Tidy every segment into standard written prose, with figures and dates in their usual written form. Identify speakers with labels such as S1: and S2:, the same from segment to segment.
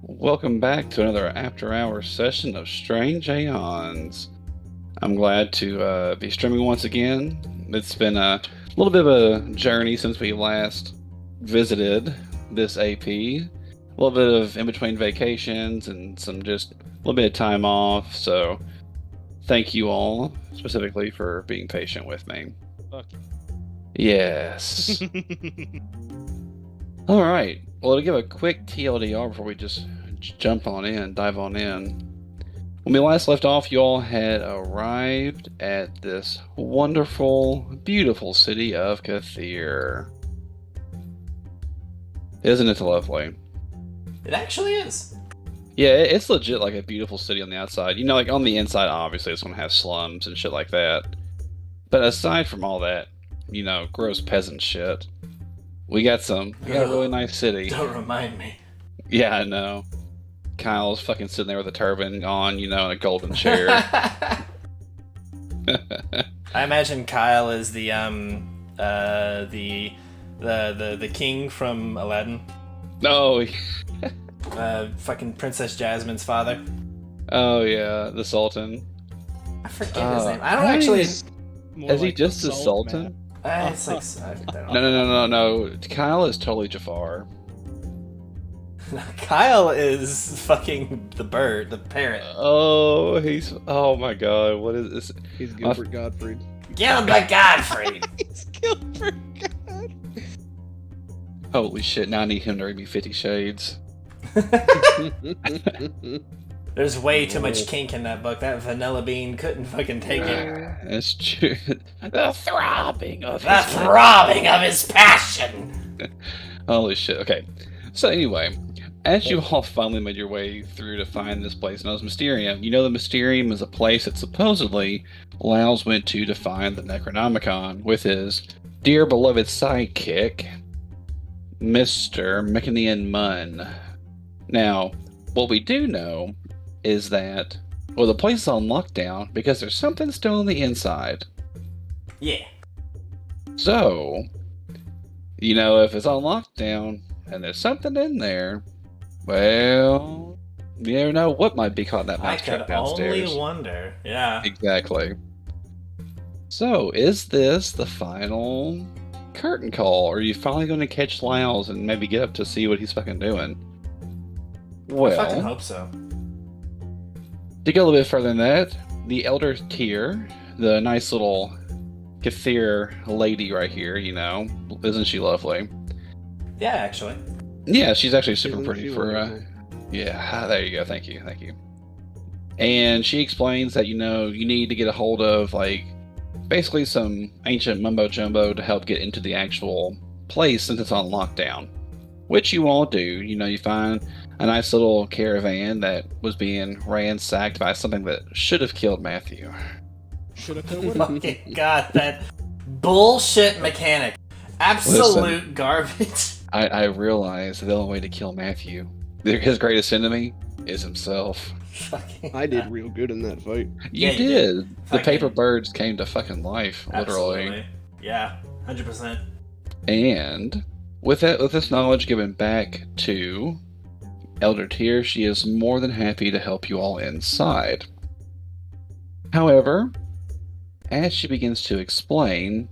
S1: Welcome back to another after-hour session of Strange Aeons. I'm glad to be streaming once again. It's been a little bit of a journey since we last visited this AP. A little bit of in-between vacations and some just a little bit of time off. So thank you all specifically for being patient with me.
S2: Fuck.
S1: Yes. All right. Well, to give a quick TLDR before we just dive on in. When we last left off, you all had arrived at this wonderful, beautiful city of Kathir. Isn't it lovely?
S3: It actually is.
S1: Yeah, it's legit like a beautiful city on the outside. You know, like on the inside, obviously, it's going to have slums and shit like that. But aside from all that, you know, gross peasant shit, we got a really nice city.
S3: Don't remind me.
S1: Yeah, I know. Kyle's fucking sitting there with a turban on, you know, in a golden chair.
S3: I imagine Kyle is the king from Aladdin.
S1: Oh,
S3: Fucking Princess Jasmine's father.
S1: oh yeah, the Sultan.
S3: I forget his name. I don't actually.
S1: Is he just the Sultan?
S3: It's like I don't know.
S1: No. Kyle is totally Jafar.
S3: Kyle is fucking the bird, the parrot.
S1: Oh, oh my god, what is this?
S2: He's Gilbert Gottfried.
S3: Gilbert Gottfried.
S2: He's Gilbert Gottfried.
S1: Holy shit, now I need him to read me 50 Shades.
S3: There's way too much kink in that book. That vanilla bean couldn't fucking take it.
S1: That's true. The throbbing of
S3: his passion.
S1: Holy shit, okay. So anyway, as you all finally made your way through to find this place known as Mysterium, you know the Mysterium is a place that supposedly Laos went to find the Necronomicon with his dear beloved sidekick, Mr. Mechanian Mun. Now, what we do know is that, well, the place is on lockdown because there's something still on the inside.
S3: Yeah.
S1: So, you know, if it's on lockdown and there's something in there, well, you never know what might be caught in that
S3: I
S1: mousetrap
S3: could
S1: downstairs.
S3: only wonder. Yeah.
S1: Exactly. So, is this the final curtain call? Or are you finally going to catch Lyles and maybe get up to see what he's fucking doing?
S3: I fucking
S1: Well,
S3: hope so.
S1: to go a little bit further than that, the Elder Tier, the nice little Kathir lady right here, you know, isn't she lovely?
S3: Yeah, actually.
S1: Yeah, she's actually super
S2: Isn't
S1: pretty
S2: she
S1: for,
S2: wonderful?
S1: yeah, there you go, thank you. And she explains that, you know, you need to get a hold of, like, basically some ancient mumbo-jumbo to help get into the actual place since it's on lockdown. Which you all do. You know, you find a nice little caravan that was being ransacked by something that should have killed Matthew.
S2: Should have killed him.
S3: Fucking god, that bullshit mechanic. Absolute garbage.
S1: I realize the only way to kill Matthew, his greatest enemy, is himself.
S3: Fucking
S2: I did real good in that fight.
S1: You
S3: Yeah, you
S1: did.
S3: did.
S1: The
S3: Fucking-
S1: paper birds came to fucking life, literally.
S3: Absolutely. Yeah, 100%.
S1: And with this knowledge given back to Elder Tier, she is more than happy to help you all inside. However, as she begins to explain,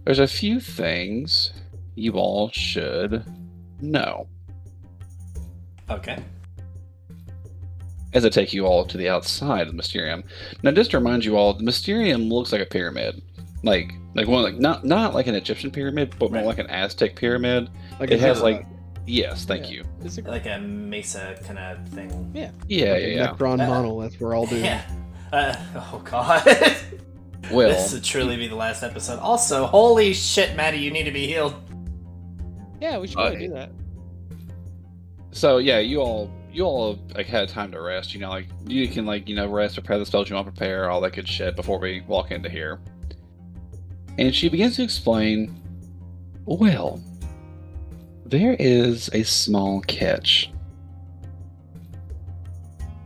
S1: there's a few things you all should know.
S3: Okay.
S1: As I take you all to the outside of the Mysterium. Now, just to remind you all, the Mysterium looks like a pyramid. Like not like an Egyptian pyramid, but more
S3: Right.
S1: like an Aztec pyramid.
S2: Like
S1: It has
S2: a-
S1: like, yes, thank
S2: Yeah.
S1: you.
S2: It's a
S3: Like a mesa kind of thing.
S2: yeah.
S1: Yeah,
S2: Like a
S1: yeah.
S2: Necron monolith. We're all doing.
S3: Yeah. Oh god.
S1: Well,
S3: This would truly be the last episode. Also, holy shit, Maddie, you need to be healed.
S2: Yeah, we should probably do that.
S1: so yeah, you all like had time to rest. You know, like you can like rest, prepare the spells you want to prepare, all that good shit before we walk into here. And she begins to explain. Well, there is a small catch.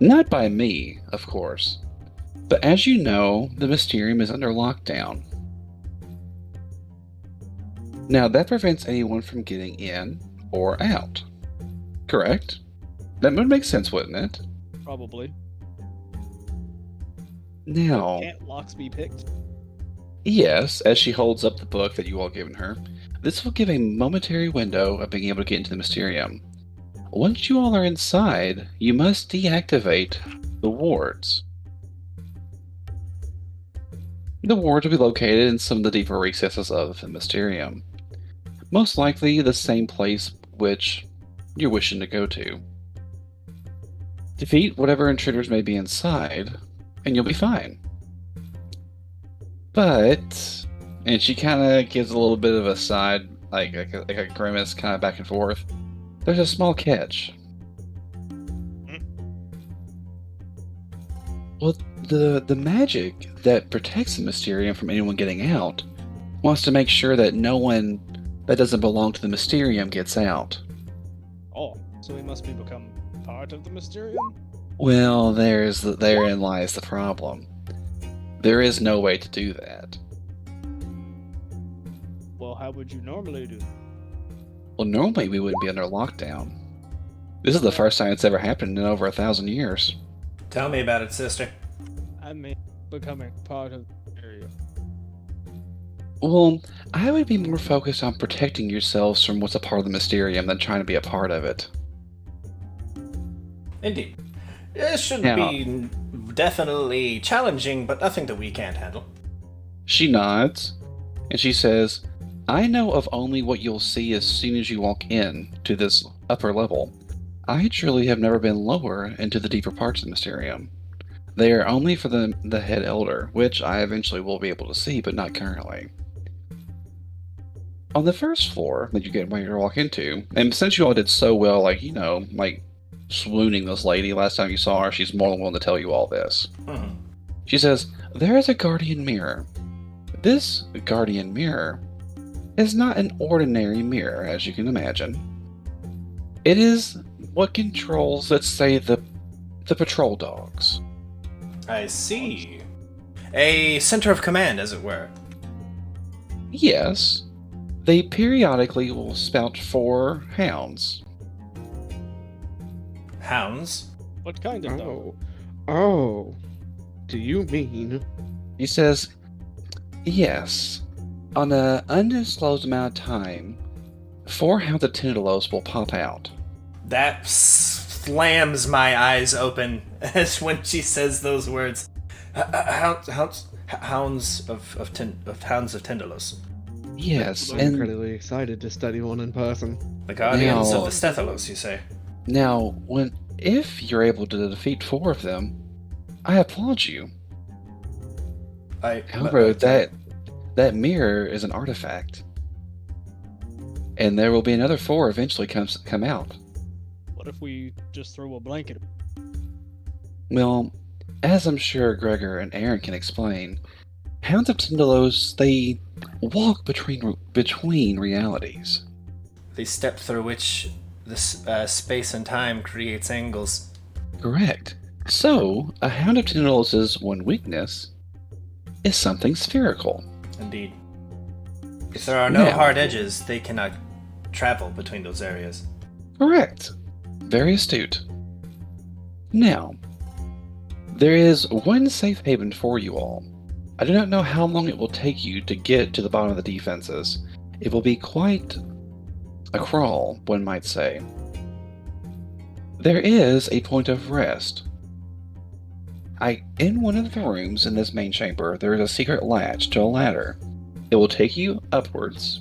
S1: Not by me, of course. But as you know, the Mysterium is under lockdown. Now, that prevents anyone from getting in or out. Correct? That would make sense, wouldn't it?
S2: Probably.
S1: Now,
S2: Can't locks be picked?
S1: yes, as she holds up the book that you all given her, this will give a momentary window of being able to get into the Mysterium. Once you all are inside, you must deactivate the wards. The wards will be located in some of the deeper recesses of the Mysterium. Most likely the same place which you're wishing to go to. Defeat whatever intruders may be inside, and you'll be fine. But, and she kind of gives a little bit of a side, like a grimace, kind of back and forth. There's a small catch. Well, the magic that protects the Mysterium from anyone getting out wants to make sure that no one that doesn't belong to the Mysterium gets out.
S2: Oh, so we must be become part of the Mysterium?
S1: Well, therein lies the problem. There is no way to do that.
S2: Well, how would you normally do?
S1: Well, normally we wouldn't be under lockdown. This is the first time it's ever happened in over 1,000 years.
S3: Tell me about it, sister.
S2: I mean, becoming part of the Mysterium.
S1: Well, I would be more focused on protecting yourselves from what's a part of the Mysterium than trying to be a part of it.
S3: Indeed. It should
S1: Now-
S3: be definitely challenging, but nothing that we can't handle.
S1: She nods, and she says, I know of only what you'll see as soon as you walk in to this upper level. I truly have never been lower into the deeper parts of the Mysterium. They are only for the head elder, which I eventually will be able to see, but not currently. On the first floor that you get ready to walk into, and since you all did so well, like swooning this lady last time you saw her, she's more than willing to tell you all this.
S3: Mhm.
S1: She says, there is a guardian mirror. This guardian mirror is not an ordinary mirror, as you can imagine. It is what controls, let's say, the patrol dogs.
S3: I see. A center of command, as it were.
S1: Yes, they periodically will spout 4 hounds.
S3: Hounds.
S2: What kind of dog?
S4: Oh. Do you mean?
S1: He says, yes, on an undisclosed amount of time, 4 hounds of Tindalos will pop out.
S3: That slams my eyes open as when she says those words. Hounds of Tendalos.
S1: Yes,
S4: I'm
S1: and
S4: incredibly excited to study one in person.
S3: The guardians
S1: Now-
S3: of the Stethalos, you say?
S1: now, if you're able to defeat 4 of them, I applaud you. However, that mirror is an artifact, and there will be another 4 eventually come out.
S2: What if we just throw a blanket?
S1: Well, as I'm sure Gregor and Aaron can explain, Hounds of Tindalos, they walk between realities.
S3: They step through which this space and time creates angles.
S1: Correct. So, a Hound of Tindalos' one weakness is something spherical.
S3: Indeed. If there are no
S1: Now-
S3: hard edges, they cannot travel between those areas.
S1: Correct. Very astute. Now, there is one safe haven for you all. I do not know how long it will take you to get to the bottom of the defenses. It will be quite a crawl, one might say. There is a point of rest. In one of the rooms in this main chamber, there is a secret latch to a ladder. It will take you upwards,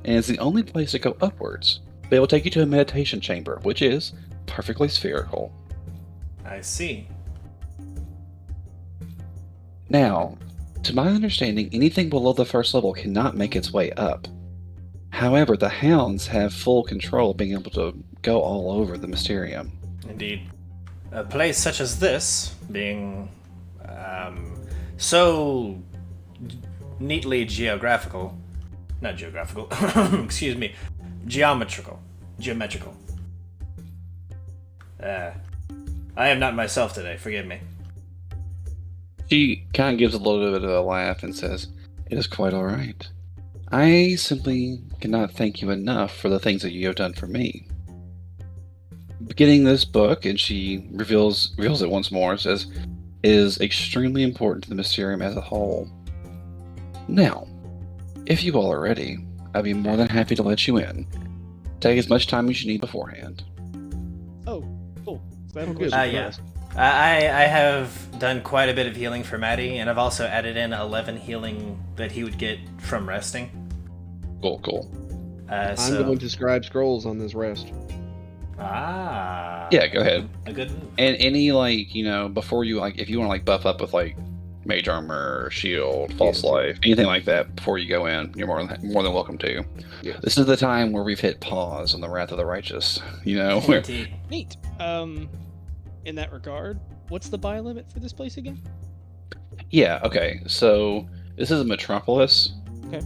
S1: and it's the only place to go upwards. But it will take you to a meditation chamber, which is perfectly spherical.
S3: I see.
S1: Now, to my understanding, anything below the first level cannot make its way up. However, the hounds have full control of being able to go all over the Mysterium.
S3: Indeed. A place such as this, being so neatly geographical, not geographical, excuse me, geometrical. I am not myself today, forgive me.
S1: She kind of gives a little bit of a laugh and says, "It is quite all right. I simply cannot thank you enough for the things that you have done for me. getting this book, and she reveals it once more, says, is extremely important to the Mysterium as a whole. Now, if you all are ready, I'd be more than happy to let you in. Take as much time as you need beforehand.
S2: Oh, cool. So I have a
S4: Good.
S2: question.
S3: Yeah. I have done quite a bit of healing for Maddie, and I've also added in 11 healing that he would get from resting.
S1: Cool.
S4: I'm
S3: So,
S4: going to scribe scrolls on this rest.
S1: Yeah, go ahead.
S3: A good move.
S1: And any, before you, if you want to, buff up with, mage armor, shield, false life, anything like that before you go in, you're more than welcome to.
S4: Yes.
S1: This is the time where we've hit pause on the wrath of the righteous, where
S3: Indeed.
S2: Neat. In that regard, what's the buy limit for this place again?
S1: Yeah, okay. So this is a metropolis.
S2: Okay.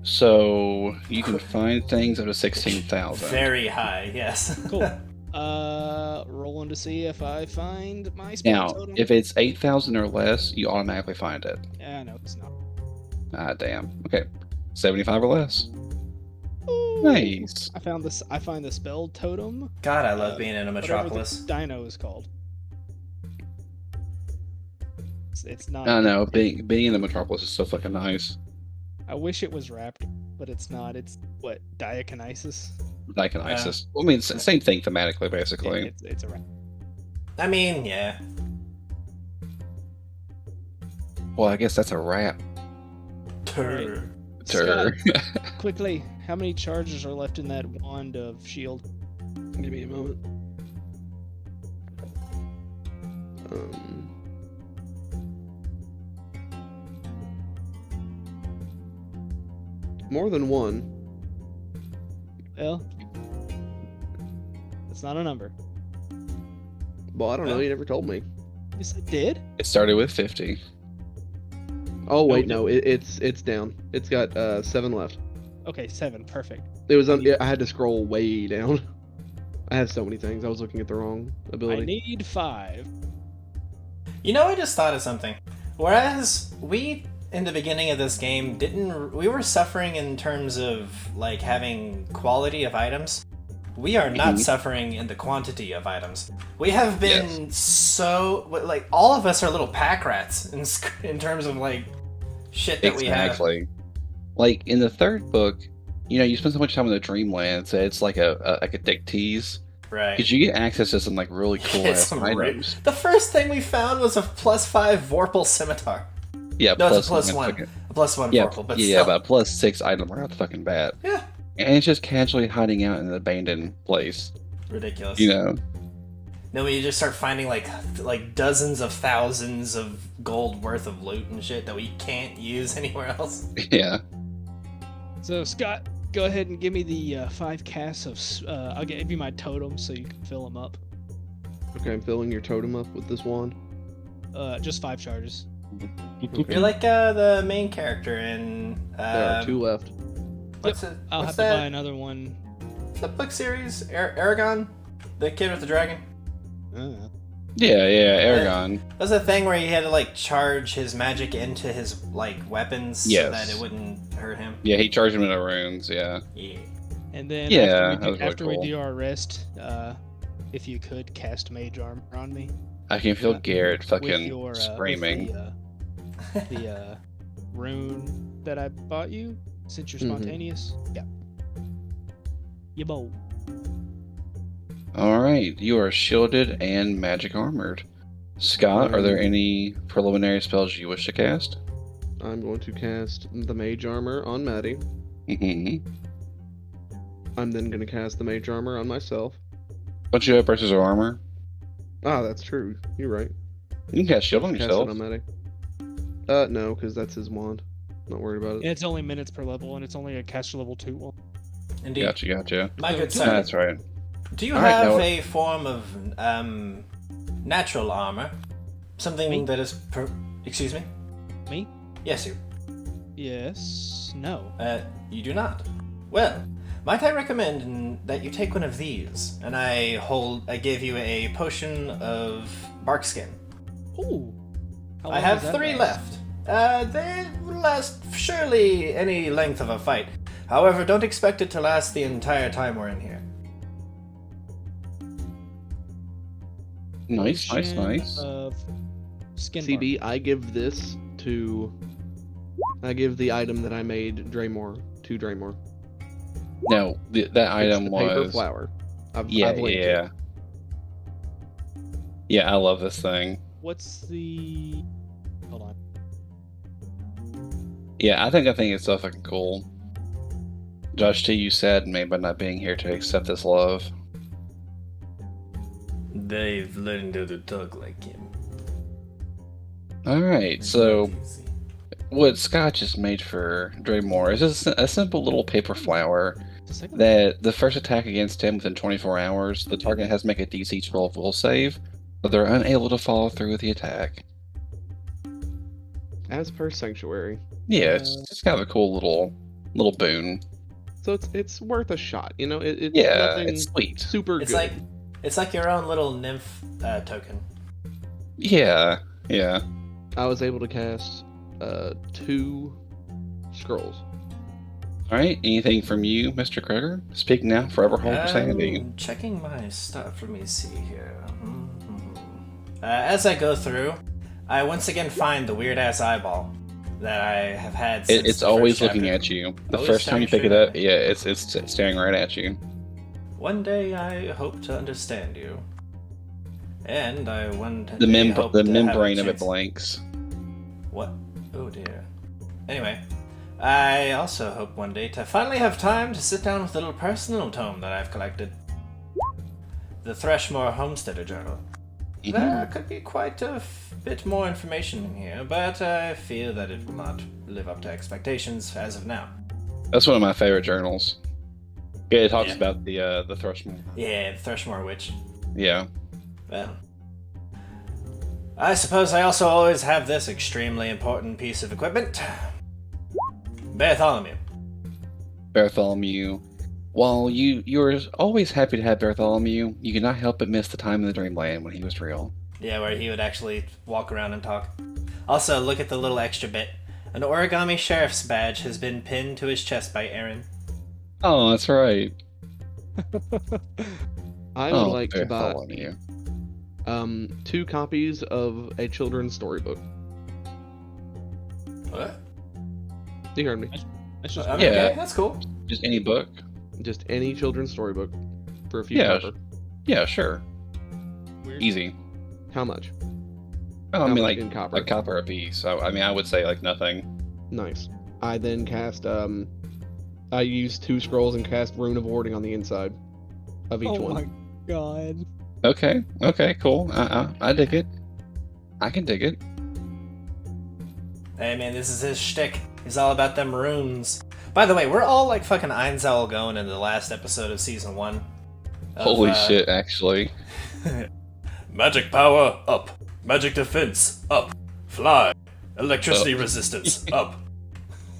S1: So you can find things up to 16,000.
S3: Very high, yes.
S2: Cool. Rolling to see if I find my spell
S1: Now,
S2: totem.
S1: if it's 8,000 or less, you automatically find it.
S2: Yeah, no, it's not.
S1: Ah, damn. Okay. 75 or less.
S2: Ooh,
S1: Nice.
S2: I found this. I find the spell totem.
S3: God, I love being in a
S2: Whatever
S3: metropolis.
S2: the dino is called. It's not.
S1: I know. Being in the metropolis is so fucking nice.
S2: I wish it was wrapped, but it's not. It's what, diakinesis?
S1: Diakinesis. Well, I mean, same thing thematically, basically.
S2: It's a wrap.
S3: I mean, yeah.
S1: Well, I guess that's a wrap.
S3: Turr.
S1: Tur.
S2: Quickly, how many charges are left in that wand of shield?
S4: Give me a moment. More than one.
S2: Well, it's not a number.
S4: Well, I don't know.
S3: Well.
S4: You never told me.
S2: Yes, I did.
S1: It started with 50.
S4: Oh wait, no. It's down. It's got 7 left.
S2: Okay, 7. Perfect.
S4: It was. I had to scroll way down. I have so many things. I was looking at the wrong ability.
S2: I need 5.
S3: You know, I just thought of something. Whereas we, in the beginning of this game, we were suffering in terms of, having quality of items. We are not suffering in the quantity of items. We have been all of us are little pack rats in terms of, shit that we have.
S1: Exactly. In the third book, you spend so much time in the Dreamland, so it's like a dick tease.
S3: Right.
S1: Because you get access to some really cool ass
S3: Some
S1: items.
S3: The first thing we found was a +5 Vorpal Scimitar.
S1: Yeah,
S3: No, it's a
S1: plus
S3: +1. A +1
S1: Yeah,
S3: Vorpal, but
S1: yeah,
S3: still.
S1: but +6 item right off the fucking bat.
S3: Yeah.
S1: And it's just casually hiding out in an abandoned place.
S3: Ridiculous.
S1: Then
S3: when you just start finding dozens of thousands of gold worth of loot and shit that we can't use anywhere else.
S1: Yeah.
S2: So, Scott, go ahead and give me the 5 casts of. I'll give you my totem so you can fill them up.
S4: Okay, I'm filling your totem up with this wand.
S2: Just 5 charges.
S3: You're like the main character in.
S4: There are 2 left.
S3: What's
S2: I'll
S3: what's
S2: have
S3: that?
S2: to buy another one.
S3: The book series, Aragon, the kid with the dragon.
S1: Yeah, Aragon.
S3: That's a thing where he had to charge his magic into his weapons so
S1: Yes.
S3: that it wouldn't hurt him.
S1: Yeah, he charged him in the runes, yeah.
S3: Yeah.
S2: And then
S1: Yeah, that was really
S2: after we
S1: cool.
S2: do our rest, if you could cast mage armor on me.
S1: I can feel Garrett
S2: with
S1: fucking
S2: your,
S1: screaming.
S2: With the rune that I bought you, since you're
S4: Mhm.
S2: spontaneous. Yeah. Yabo.
S1: Alright, you are shielded and magic armored. Scott, are there any preliminary spells you wish to cast?
S4: I'm going to cast the mage armor on Maddie.
S1: Mm-hmm.
S4: I'm then going to cast the mage armor on myself.
S1: Don't you have bracers of armor?
S4: Ah, that's true. You're right.
S1: You can cast shield on
S4: Cast it
S1: yourself.
S4: on Maddie. No, because that's his wand. Not worried about
S2: And
S4: it.
S2: it's only minutes per level, and it's only a caster level 2 one.
S3: Indeed.
S1: Gotcha.
S3: My good
S2: Sorry.
S3: son,
S1: That's right.
S3: do you
S1: All right,
S3: have
S1: now-
S3: a form of natural armor? Something
S2: Me?
S3: that is... Excuse me?
S2: Me?
S3: Yes, you.
S2: Yes. No.
S3: You do not. Well, might I recommend that you take one of these, and I give you a potion of bark skin.
S2: Ooh. How
S3: I
S2: long
S3: have
S2: does that
S3: 3
S2: last?
S3: left. They will last surely any length of a fight. However, don't expect it to last the entire time we're in here.
S1: Nice, nice,
S2: potion
S1: nice.
S2: Of skin
S4: CB, I give the item that I made Draymore to Draymore.
S1: No, that
S4: It's
S1: item
S4: the paper
S1: was.
S4: flower. I've
S1: Yeah,
S4: linked
S1: yeah.
S4: it.
S1: Yeah, I love this thing.
S2: What's the? Hold on.
S1: Yeah, I think it's so fucking cool. Josh T, you saddened me by not being here to accept this love.
S3: They've learned how to talk like him.
S1: Alright, so what Scott just made for Draymore is just a simple little paper flower
S2: The second
S1: that the first attack against him within 24 hours, the target has to make a DC 12 will save, but they're unable to follow through with the attack.
S4: As per Sanctuary.
S1: Yeah, it's just kind of a cool little boon.
S4: So it's worth a shot. You know, it's
S1: Yeah,
S4: nothing
S1: it's sweet.
S4: super
S3: It's
S4: good.
S3: it's like your own little nymph token.
S1: Yeah, yeah.
S4: I was able to cast 2 scrolls.
S1: Alright, anything from you, Mr. Kroger? Speak now, forever hold your sanity.
S3: Checking my stuff. Let me see here. As I go through, I once again find the weird ass eyeball that I have had since
S1: It's
S3: the
S1: always
S3: first
S1: looking
S3: chapter.
S1: at you. The
S3: Always
S1: first time you pick it
S3: staring
S1: up, yeah, it's staring right at you.
S3: One day I hope to understand you. And I one
S1: The
S3: day hope to have a
S1: membrane of it
S3: chance-
S1: blanks.
S3: What? Oh dear. Anyway, I also hope one day to finally have time to sit down with a little personal tome that I've collected. The Threshmore Homesteader Journal. There could be quite a bit more information in here, but I fear that it will not live up to expectations as of now.
S1: That's one of my favorite journals. Yeah, it talks
S3: Yeah.
S1: about the Thrushmore.
S3: Yeah, the Threshmore Witch.
S1: Yeah.
S3: Well, I suppose I also always have this extremely important piece of equipment. Bartholomew.
S1: Bartholomew. While you're always happy to have Bartholomew, you cannot help but miss the time in the Dreamland when he was real.
S3: Yeah, where he would actually walk around and talk. Also, look at the little extra bit. An origami sheriff's badge has been pinned to his chest by Aaron.
S1: Oh, that's right.
S4: I would like to buy
S1: Bartholomew.
S4: 2 copies of a children's storybook.
S3: What?
S4: You heard me.
S2: That's just
S3: Okay,
S1: Yeah.
S3: that's cool.
S1: Just any book.
S4: Just any children's storybook for a few
S1: Yeah.
S4: copper.
S1: Yeah, sure.
S2: weird.
S1: Easy.
S4: How much?
S1: Oh,
S4: How
S1: I mean,
S4: much
S1: like
S4: in copper?
S1: a copper a piece. So I mean, I would say like nothing.
S4: Nice. I then cast I used 2 scrolls and cast Rune of Warding on the inside of each
S2: Oh
S4: one.
S2: my god.
S1: Okay. Okay. Cool. I dig it. I can dig it.
S3: Hey man, this is his shtick. He's all about them runes. By the way, we're all like fucking Einzel going in the last episode of season 1. of,
S1: Holy shit! Actually.
S3: Magic power up. Magic defense up. Fly. Electricity resistance up.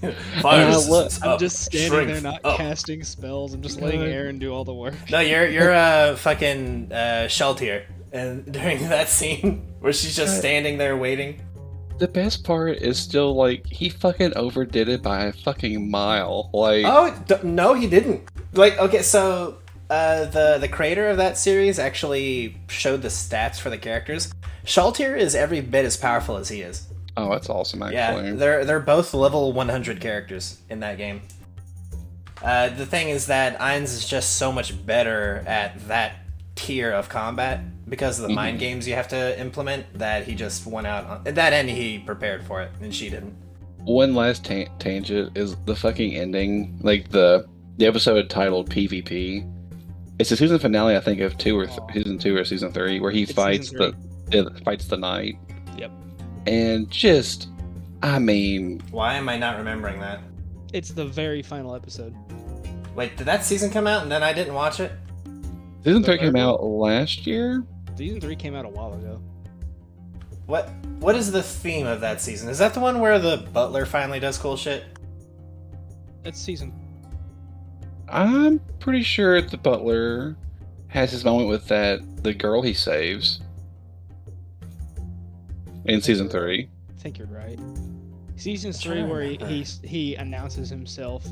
S3: Fire
S1: And I
S3: resistance
S2: I'm
S3: up.
S2: just standing
S3: Strength
S2: there not
S3: up.
S2: casting spells. I'm just letting Aaron do all the work.
S3: No, you're fucking Sheltier, and during that scene where she's just standing there waiting.
S1: The best part is still like he fucking overdid it by a fucking mile. Like,
S3: No, he didn't. Like, okay, so the creator of that series actually showed the stats for the characters. Sheltier is every bit as powerful as he is.
S1: oh, that's awesome.
S3: Yeah,
S1: Actually,
S3: they're both level 100 characters in that game. The thing is that Aeons is just so much better at that tier of combat because of the mind games you have to implement that he just went out on. At that end, he prepared for it, and she didn't.
S1: one last tangent is the fucking ending. Like the episode titled PvP. It's the season finale, I think, of season 2 or season 3, where he
S2: It's
S1: fights
S2: season
S1: fights the knight.
S2: Yep.
S1: And just, I mean,
S3: Why am I not remembering that?
S2: It's the very final episode.
S3: Wait, did that season come out and then I didn't watch it?
S1: season 3
S2: The
S1: came
S2: third
S1: out last year.
S2: Season 3 came out a while ago.
S3: What is the theme of that season? Is that the one where the butler finally does cool shit?
S2: That's season.
S1: I'm pretty sure the butler has his moment with the girl he saves in season 3.
S2: I think you're right. Season
S3: trying
S2: 3
S3: to
S2: where
S3: remember.
S2: he announces himself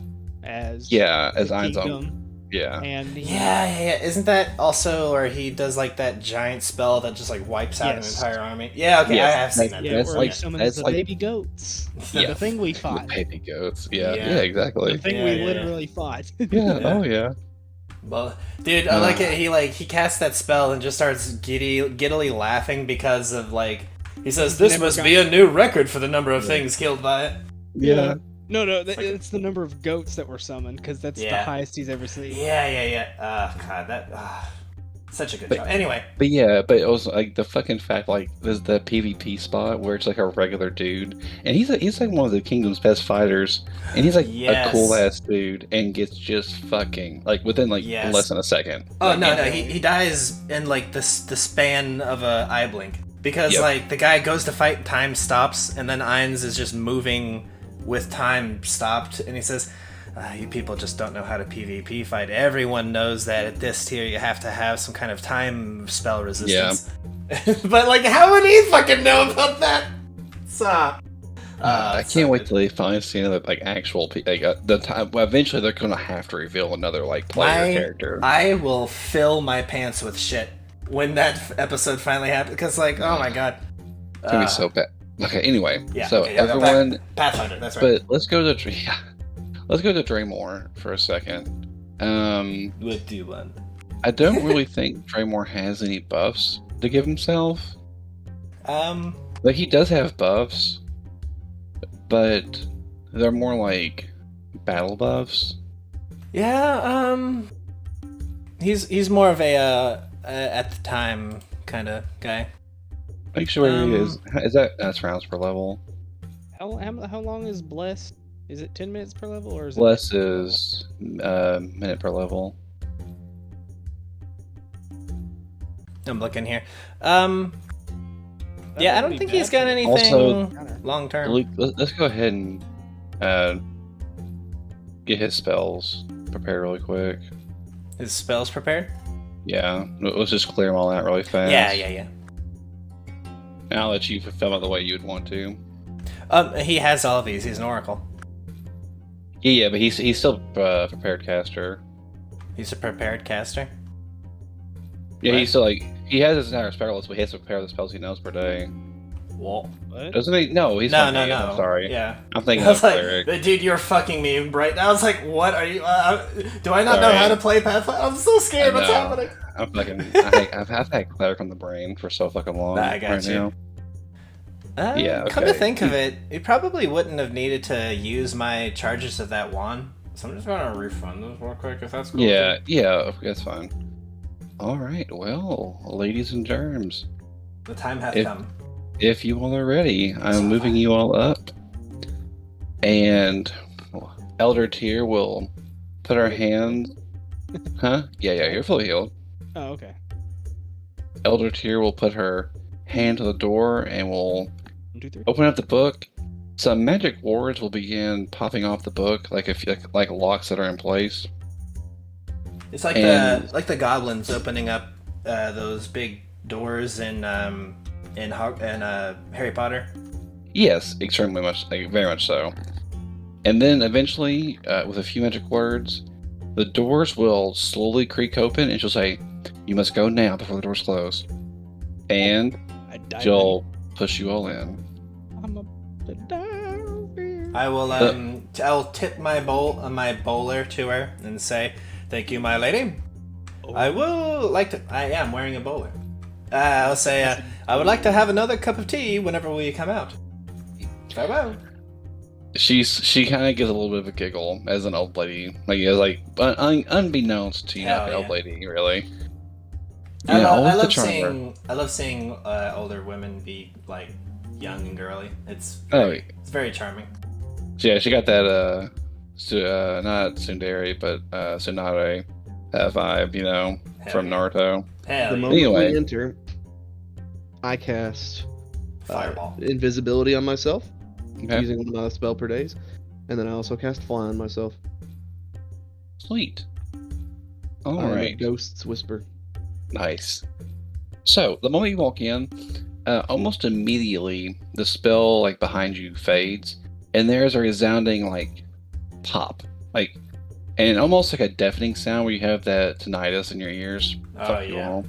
S2: as
S1: Yeah, as
S2: the
S1: Ein's
S2: kingdom,
S1: Yeah.
S2: And
S3: Yeah. Isn't that also where he does like that giant spell that just like wipes out
S2: Yes.
S3: an entire army? Yeah, okay,
S1: Yes,
S3: I have seen that.
S2: Yeah,
S1: That's
S2: where he
S1: like-
S2: summons
S1: that's
S2: the
S1: like-
S2: baby goats.
S3: Yeah.
S2: The thing we
S1: The
S2: fought.
S1: baby goats. Yeah,
S3: Yeah.
S1: yeah, exactly.
S2: The thing
S3: Yeah,
S2: we
S3: yeah.
S2: literally fought.
S1: Yeah.
S3: Yeah.
S1: Oh yeah.
S3: Well, dude, I like it. He casts that spell and just starts giddily laughing because of like he says this
S2: Never
S3: must
S2: got-
S3: be a new record for the number of things killed by it.
S1: Yeah.
S2: No,
S3: like-
S2: it's the number of goats that were summoned because that's the
S3: Yeah.
S2: highest he's ever seen.
S3: Yeah. God, that such a good job. Anyway,
S1: But yeah, but it was like the fucking fact, like there's the PvP spot where it's like a regular dude, and he's like one of the kingdom's best fighters, and he's like
S3: Yes.
S1: a cool ass dude, and gets just fucking like within like
S3: Yes.
S1: less than a second.
S3: oh
S1: Like,
S3: no,
S1: yeah.
S3: he dies in like the span of a eye blink because
S1: Yep.
S3: like the guy goes to fight, time stops, and then Aeons is just moving with time stopped, and he says. You people just don't know how to PvP fight. Everyone knows that at this tier you have to have some kind of time spell resistance. But like, how would he fucking know about that? Stop.
S1: I can't wait till they finally see another like actual the time. Well, eventually they're gonna have to reveal another like player character.
S3: I will fill my pants with shit when that episode finally happens. Because like, oh my god,
S1: It's gonna be so bad. Okay, anyway,
S3: yeah,
S1: so
S3: okay, yeah,
S1: everyone,
S3: Pathfinder. That's right.
S1: but let's go to let's go to Draymore for a second.
S3: What do you want?
S1: I don't really think Draymore has any buffs to give himself. Like he does have buffs, but they're more like battle buffs.
S3: Yeah. He's more of a at the time kind of guy.
S1: Make sure he is. Is that's rounds per level?
S2: How long is Blessed? Is it 10 minutes per level or is
S1: Less is minute per level.
S3: I'm looking here. Yeah, I don't think he's got anything
S1: Also-
S3: long term.
S1: Let's go ahead and get his spells prepared really quick.
S3: His spells prepared?
S1: Yeah, let's just clear them all out really fast.
S3: Yeah.
S1: And I'll let you fulfill it the way you'd want to.
S3: He has all of these. He's an oracle.
S1: Yeah, but he's still prepared caster.
S3: He's a prepared caster.
S1: Yeah,
S3: Right.
S1: he's still like he has his entire spell list, but he has to prepare the spells he knows per day.
S3: What?
S2: What?
S1: Doesn't he? No, he's
S3: No.
S1: not I'm sorry.
S3: Yeah.
S1: I'm thinking
S3: I was
S1: of
S3: like,
S1: cleric.
S3: dude, you're fucking me right now. I was like, what are you? Do I not know
S1: Sorry.
S3: how to play Pathfinder? I'm so scared.
S1: I
S3: What's
S1: know.
S3: happening?
S1: I'm fucking. I've had cleric on the brain for so fucking long.
S3: I got you.
S1: now. Yeah,
S3: Come to
S1: okay.
S3: think of it, you probably wouldn't have needed to use my charges of that wand. So I'm just gonna refund those real quick if that's cool.
S1: Yeah, that's fine. All right, well, ladies and germs,
S3: The time hath
S1: If-
S3: come.
S1: if you all are ready,
S3: So
S1: I'm moving
S3: fine.
S1: you all up, and Elder Tier will put our hands. Huh? Yeah, you're fully healed.
S2: Oh, okay.
S1: Elder Tier will put her hand to the door and will
S2: 1, 2, 3.
S1: open up the book. Some magic words will begin popping off the book, like locks that are in place.
S3: It's like
S1: and-
S3: the goblins opening up those big doors in Harry Potter.
S1: Yes, extremely much, like, very much so. And then eventually, with a few magic words, the doors will slowly creak open, and she'll say, "You must go now before the doors close." And
S2: I died.
S1: she'll push you all in.
S2: I'm a dive.
S3: I will I'll tip my bowler to her and say, "Thank you, my lady.
S2: Oh.
S3: I am wearing a bowler. I'll say, I would like to have another cup of tea whenever we come out. Farewell."
S1: She kind of gives a little bit of a giggle as an old lady, unbeknownst to you,
S3: Hell
S1: not the old
S3: yeah.
S1: lady, really.
S3: I,
S1: Yeah,
S3: lo- I
S1: always the
S3: love
S1: charmer.
S3: seeing older women be like young and girly. It's
S1: Oh,
S3: it's very charming.
S1: yeah, she got that not tsundere, but tsunade vibe,
S3: Hell
S1: from
S3: yeah.
S1: Naruto.
S3: Hell
S4: The
S3: yeah.
S4: moment
S1: Anyway.
S4: we enter, I cast
S3: Fireball.
S4: invisibility on myself,
S1: Okay.
S4: using one of my spell per days, and then I also cast fly on myself.
S1: Sweet. All
S4: I'm a
S1: right.
S4: Ghost's whisper.
S1: Nice. So the moment you walk in, almost immediately the spell behind you fades, and there's a resounding pop. and almost like a deafening sound where you have that tinnitus in your ears.
S3: Oh,
S1: Fuck you
S3: yeah.
S1: all.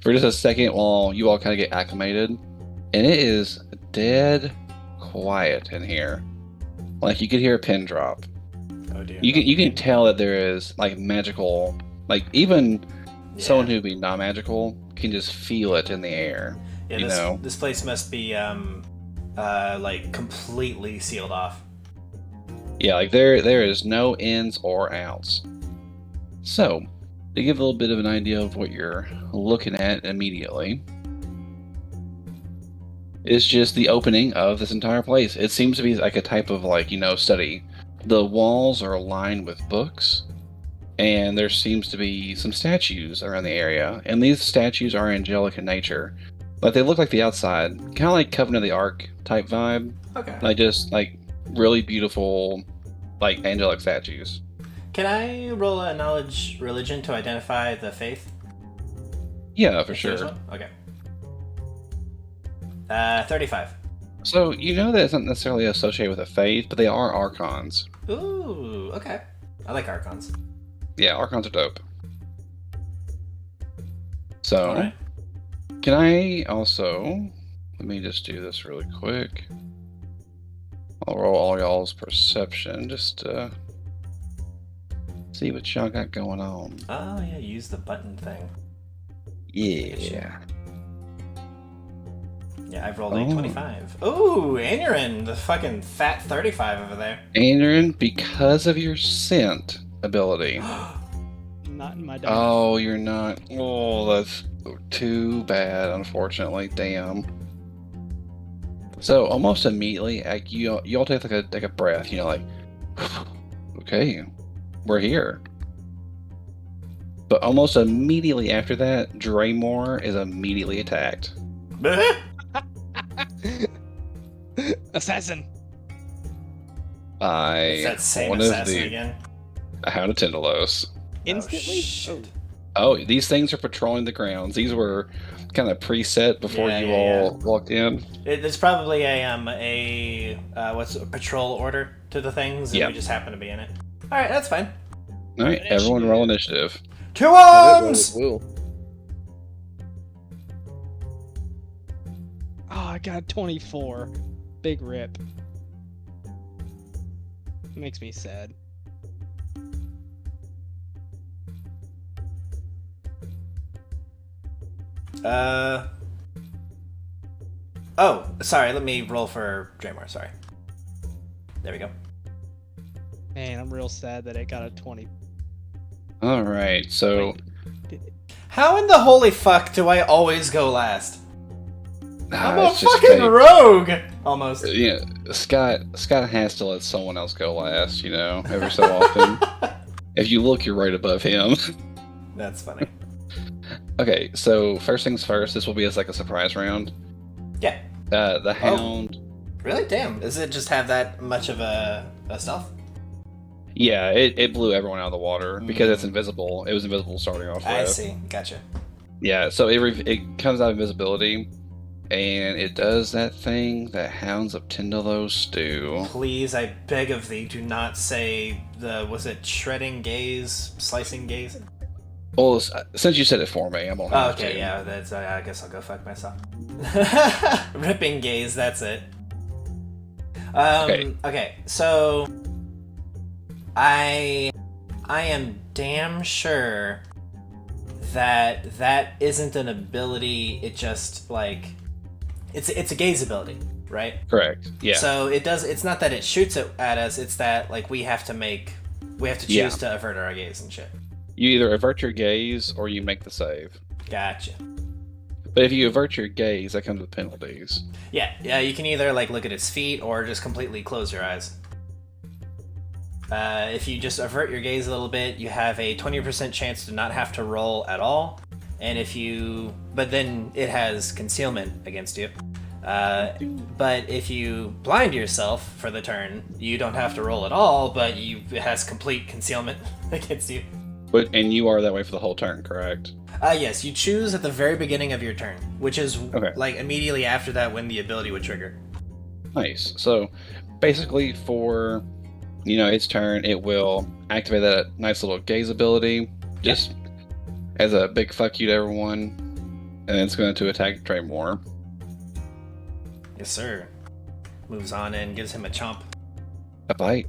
S1: For just a second while you all kind of get acclimated, and it is dead quiet in here. Like you could hear a pin drop.
S3: Oh dear.
S1: You can tell that there is like magical, like even someone who'd be non-magical can just feel it in the air.
S3: Yeah,
S1: you know?
S3: this place must be like completely sealed off.
S1: Yeah, like there is no ins or outs. So, to give a little bit of an idea of what you're looking at immediately, is just the opening of this entire place. It seems to be like a type of like, study. The walls are lined with books, and there seems to be some statues around the area, and these statues are angelic in nature. Like they look like the outside, kind of like Covenant of the Ark type vibe.
S3: Okay.
S1: Like just like really beautiful, like angelic statues.
S3: Can I roll a knowledge religion to identify the faith?
S1: Yeah, for
S3: If there's
S1: sure.
S3: one? Okay. 35.
S1: So you know that it's not necessarily associated with a faith, but they are archons.
S3: Ooh, okay. I like archons.
S1: Yeah, archons are dope. So,
S3: Alright.
S1: can I also... Let me just do this really quick. I'll roll all y'all's perception just to see what y'all got going on.
S3: Oh yeah, use the button thing.
S1: Yeah.
S3: Yeah, I've rolled a
S1: Oh.
S3: 25. Ooh, and you're in the fucking fat 35 over there.
S1: Andrin, because of your scent ability.
S2: Not in my dice.
S1: Oh, you're not. Oh, that's too bad, unfortunately. Damn. So almost immediately, like you all take like a breath, like, okay, we're here. But almost immediately after that, Draymore is immediately attacked.
S2: Assassin.
S1: By
S3: It's that same
S1: one
S3: assassin
S1: of the
S3: again.
S1: Hound of Tindalos.
S2: Instantly?
S3: Oh, shit.
S1: Oh, these things are patrolling the grounds. These were kind of preset before
S3: Yeah,
S1: you
S3: yeah,
S1: all walked in.
S3: There's probably a patrol order to the things, and
S1: Yeah.
S3: we just happen to be in it. All right, that's fine.
S1: All right, everyone roll initiative.
S3: 2
S4: I did roll
S3: arms.
S4: with Will.
S2: Oh, I got 24. Big rip. Makes me sad.
S3: Oh, sorry. Let me roll for Draymore. Sorry. There we go.
S2: Man, I'm real sad that it got a 20.
S1: All right, so
S3: How in the holy fuck do I always go last? I'm a
S1: it's just
S3: fucking
S1: fate.
S3: rogue. Almost.
S1: Yeah, Scott has to let someone else go last, every so often. If you look, you're right above him.
S3: That's funny.
S1: Okay, so first things first, this will be as like a surprise round.
S3: Yeah.
S1: The Hound.
S3: Really? Damn. Does it just have that much of a stealth?
S1: Yeah, it blew everyone out of the water because it's invisible. It was invisible starting off with.
S3: I see. Gotcha.
S1: Yeah, so it comes out of invisibility, and it does that thing that Hounds of Tindalos do.
S3: Please, I beg of thee, do not say was it shredding gaze, slicing gaze?
S1: Well, since you said it for me, I'm gonna
S3: Oh,
S1: have
S3: okay,
S1: to.
S3: yeah, that's. I guess I'll go fuck myself. Ripping gaze, that's it. Okay, so I am damn sure that isn't an ability. It just like it's a gaze ability, right?
S1: Correct. Yeah.
S3: So it does. It's not that it shoots it at us. It's that like we have to choose
S1: Yeah.
S3: to avert our gaze and shit.
S1: You either avert your gaze or you make the save.
S3: Gotcha.
S1: But if you avert your gaze, that comes with penalties.
S3: Yeah. You can either like look at its feet or just completely close your eyes. If you just avert your gaze a little bit, you have a 20% chance to not have to roll at all. And but then it has concealment against you. But if you blind yourself for the turn, you don't have to roll at all, but it has complete concealment against you.
S1: And you are that way for the whole turn, correct?
S3: Yes, you choose at the very beginning of your turn, which is
S1: Okay.
S3: like immediately after that when the ability would trigger.
S1: Nice. So, basically, for its turn, it will activate that nice little gaze ability, just as a big fuck you to everyone, and then it's going to attack Trey more.
S3: Yes, sir. Moves on in, gives him a chomp.
S1: A bite.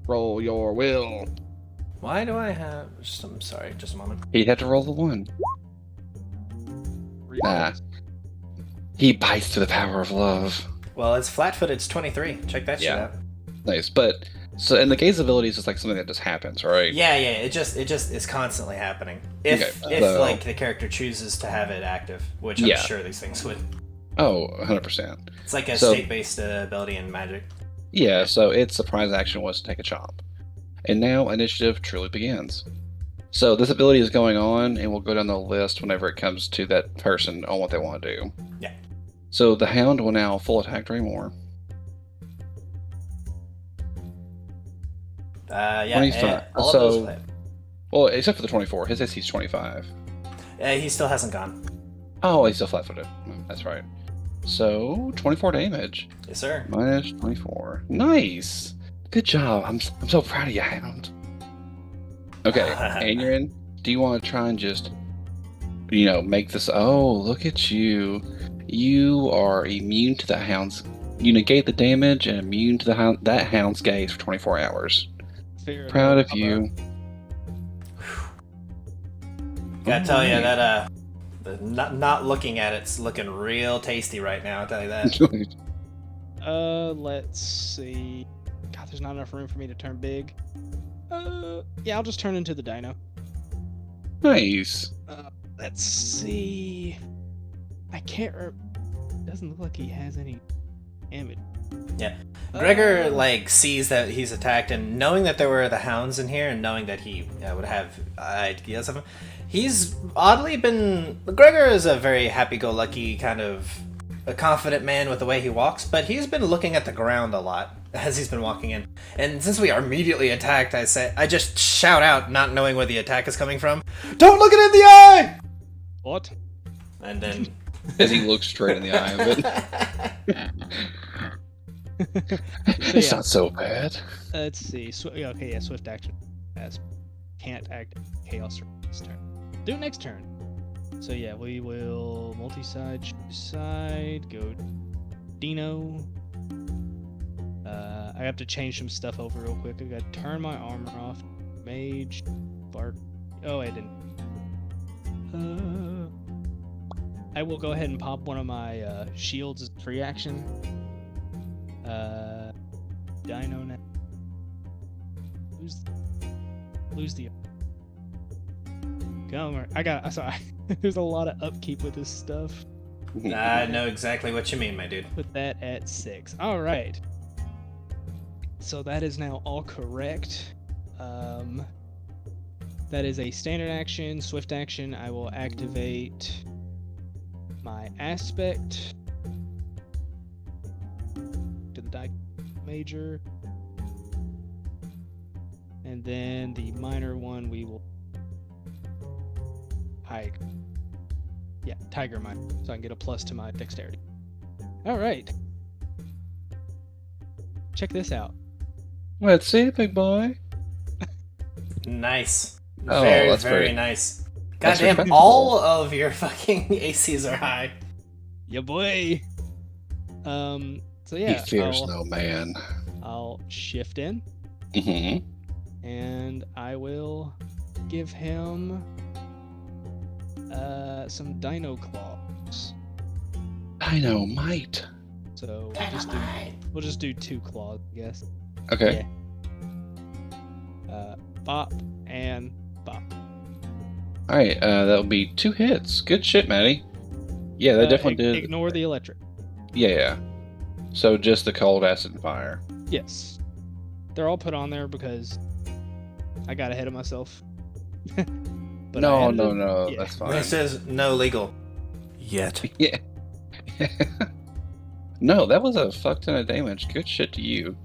S4: Roll your will.
S3: Why do I have... I'm sorry, just a moment.
S1: He'd have to roll the 1. Nah. He bites to the power of love.
S3: Well, it's flat-footed. It's 23. Check that shit
S1: Yeah.
S3: out.
S1: Nice, but so and the gaze ability is just like something that just happens, right?
S3: Yeah. It just is constantly happening. If
S1: so-
S3: like the character chooses to have it active, which I'm
S1: Yeah.
S3: sure these things would.
S1: Oh, 100%.
S3: It's like a
S1: So-
S3: state-based ability in Magic.
S1: Yeah, so its surprise action was to take a chomp. And now initiative truly begins. So this ability is going on, and we'll go down the list whenever it comes to that person on what they want to do.
S3: Yeah.
S1: So the Hound will now full attack Draymore.
S3: Yeah.
S1: 25.
S3: All
S1: So-
S3: of those play.
S1: Well, except for the 24. His AC's 25.
S3: He still hasn't gone.
S1: Oh, he's still flat-footed. That's right. So 24 damage.
S3: Yes, sir.
S1: Minus 24. Nice. Good job. I'm so proud of you, Hound. Okay, Aaron, do you want to try and just, make this? Oh, look at you. You are immune to the Hound's. You negate the damage and immune to that Hound's gaze for 24 hours.
S2: Fair
S1: Proud
S2: enough.
S1: of you.
S3: Gotta tell you that not looking at it's looking real tasty right now. I'll tell you that.
S2: Let's see. God, there's not enough room for me to turn big. Yeah, I'll just turn into the dino.
S1: Nice.
S2: Let's see. I can't. Doesn't look like he has any damage.
S3: Yeah. Gregor sees that he's attacked, and knowing that there were the hounds in here, and knowing that he would have ideas of him, he's oddly been. Gregor is a very happy-go-lucky kind of a confident man with the way he walks, but he's been looking at the ground a lot as he's been walking in. And since we are immediately attacked, I just shout out, not knowing where the attack is coming from. Don't look it in the eye!
S2: What?
S3: And then
S1: As he looks straight in the eye of it. It's
S2: yeah.
S1: not so bad.
S2: Let's see. Okay, yeah, swift action. Can't act chaos this turn. Do it next turn. So yeah, we will multi-side, choose side, go Dino. I have to change some stuff over real quick. I gotta turn my armor off. Mage, Bark. Oh, I didn't. I will go ahead and pop one of my shields as free action. Dino now. Lose the. Come on, sorry. There's a lot of upkeep with this stuff.
S3: I know exactly what you mean, my dude.
S2: Put that at 6. All right. So that is now all correct. That is a standard action, swift action. I will activate my aspect to the major, and then the minor one we will tiger mine, so I can get a plus to my dexterity. All right. Check this out.
S1: Let's see, big boy.
S3: Nice.
S1: Oh,
S3: very,
S1: that's
S3: very
S1: very-
S3: nice.
S1: that's
S3: Goddamn,
S1: respectable.
S3: all of your fucking ACs are high.
S2: Yeah, boy. So yeah,
S1: He fears no man.
S2: I'll shift in,
S1: Mm-hmm.
S2: and I will give him some dino claws.
S1: Dynamite.
S2: So we'll just do 2 claws, I guess.
S1: Okay.
S2: Bop and bop.
S1: All right. That'll be 2 hits. Good shit, Maddie. Yeah, that definitely did.
S2: Ignore the electric.
S1: Yeah. So just the cold, acid, and fire.
S2: Yes. They're all put on there because I got ahead of myself. But
S1: No,
S2: yeah.
S1: that's fine.
S3: This is no legal. Yet.
S1: Yeah. No, that was a fuck ton of damage. Good shit to you.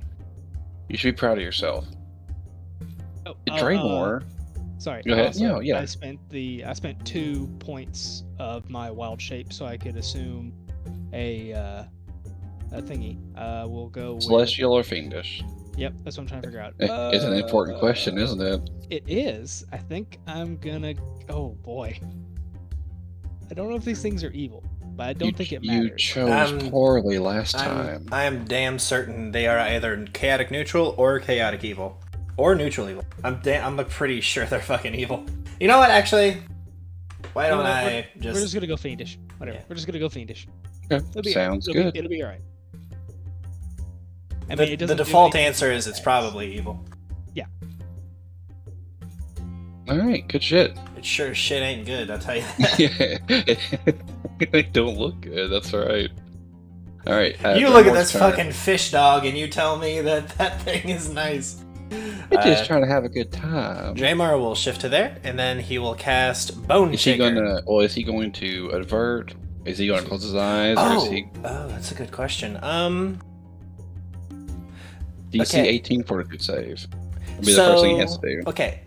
S1: You should be proud of yourself.
S2: Oh,
S1: Draymore.
S2: Sorry.
S1: Go ahead.
S2: Also,
S1: Yeah.
S2: I spent 2 points of my wild shape so I could assume a thingy. We'll go with...
S1: Celestial or fiendish?
S2: Yep, that's what I'm trying to figure out.
S1: It's an important question, isn't it?
S2: It is. I think I'm gonna... Oh, boy. I don't know if these things are evil, but I don't think it matters.
S1: You chose poorly last time.
S3: I am damn certain they are either chaotic neutral or chaotic evil. Or neutral evil. I'm pretty sure they're fucking evil. You know what, actually? Why don't I just...
S2: We're just gonna go fiendish. Whatever.
S3: Yeah.
S2: We're just gonna go fiendish.
S1: Okay. Sounds good.
S2: It'll be alright. I
S3: the,
S2: mean, it doesn't
S3: the
S2: do
S3: default
S2: anything
S3: answer is it's probably evil.
S2: Yeah.
S1: Alright, good shit.
S3: It sure as shit ain't good, I'll tell you that.
S1: Yeah. They don't look good, that's right. Alright.
S3: You look at this fucking fish dog and you tell me that that thing is nice.
S1: We're just trying to have a good time.
S3: Draymar will shift to there, and then he will cast Bone
S1: Is
S3: Shaker.
S1: is he going to avert? Is he going to close his eyes? Or is he...
S3: Oh, that's a good question.
S1: DC
S3: okay.
S1: 18 fortitude save. That'll be the first thing he has to do.
S3: Okay,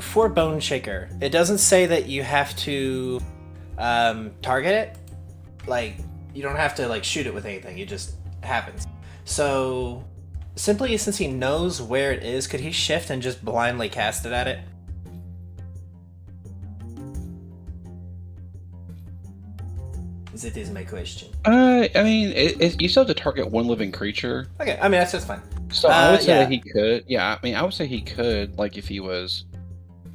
S3: for Bone Shaker, it doesn't say that you have to target it. Like, you don't have to like shoot it with anything. It just happens. So, simply since he knows where it is, could he shift and just blindly cast it at it? That is my question.
S1: I mean, you still have to target one living creature.
S3: Okay, I mean that's just fine.
S1: So I would say
S3: yeah.
S1: that he could. Yeah, I mean, I would say he could. Like if he was,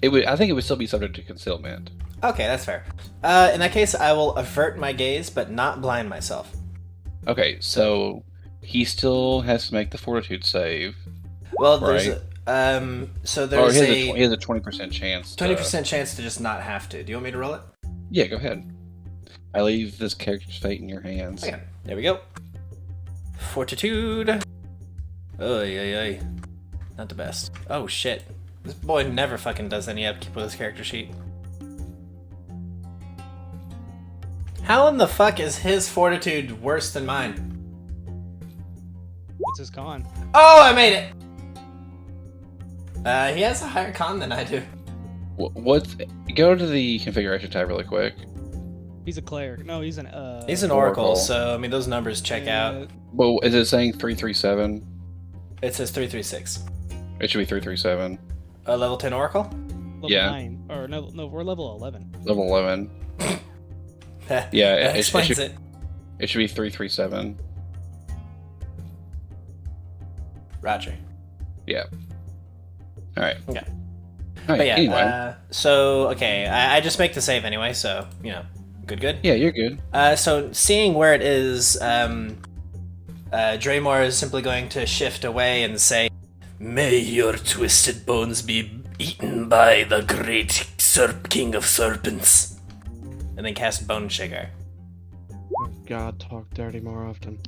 S1: it would. I think it would still be subject to concealment.
S3: Okay, that's fair. In that case, I will avert my gaze, but not blind myself.
S1: Okay, so he still has to make the fortitude save.
S3: Well, there's
S1: right?
S3: So
S1: Or
S3: there's
S1: he has a 20% chance.
S3: 20% chance to just not have to. Do you want me to roll it?
S1: Yeah, go ahead. I leave this character's fate in your hands.
S3: Okay, there we go. Fortitude. Oy. Not the best. Oh shit. This boy never fucking does any upkeep with his character sheet. How in the fuck is his fortitude worse than mine?
S2: What's his con?
S3: Oh, I made it! He has a higher con than I do.
S1: Go to the configuration tab really quick.
S2: He's a cleric. No, he's an
S3: He's an oracle, so I mean those numbers check out.
S1: Well, is it saying 337?
S3: It says 336.
S1: It should be 337.
S3: A level 10 oracle?
S2: Level
S1: Yeah.
S2: 9. Or no, we're level 11.
S1: Level 11.
S3: that
S1: Yeah,
S3: explains it.
S1: It should be 337.
S3: Roger.
S1: Yeah. All right.
S3: Okay.
S1: All right.
S3: But yeah,
S1: Anyway.
S3: so okay, I just make the save anyway, so you know, good.
S1: Yeah, you're good.
S3: So seeing where it is, Draymore is simply going to shift away and say, "May your twisted bones be eaten by the great king of serpents," and then cast Bone Shaker.
S4: Oh God, talk dirty more often.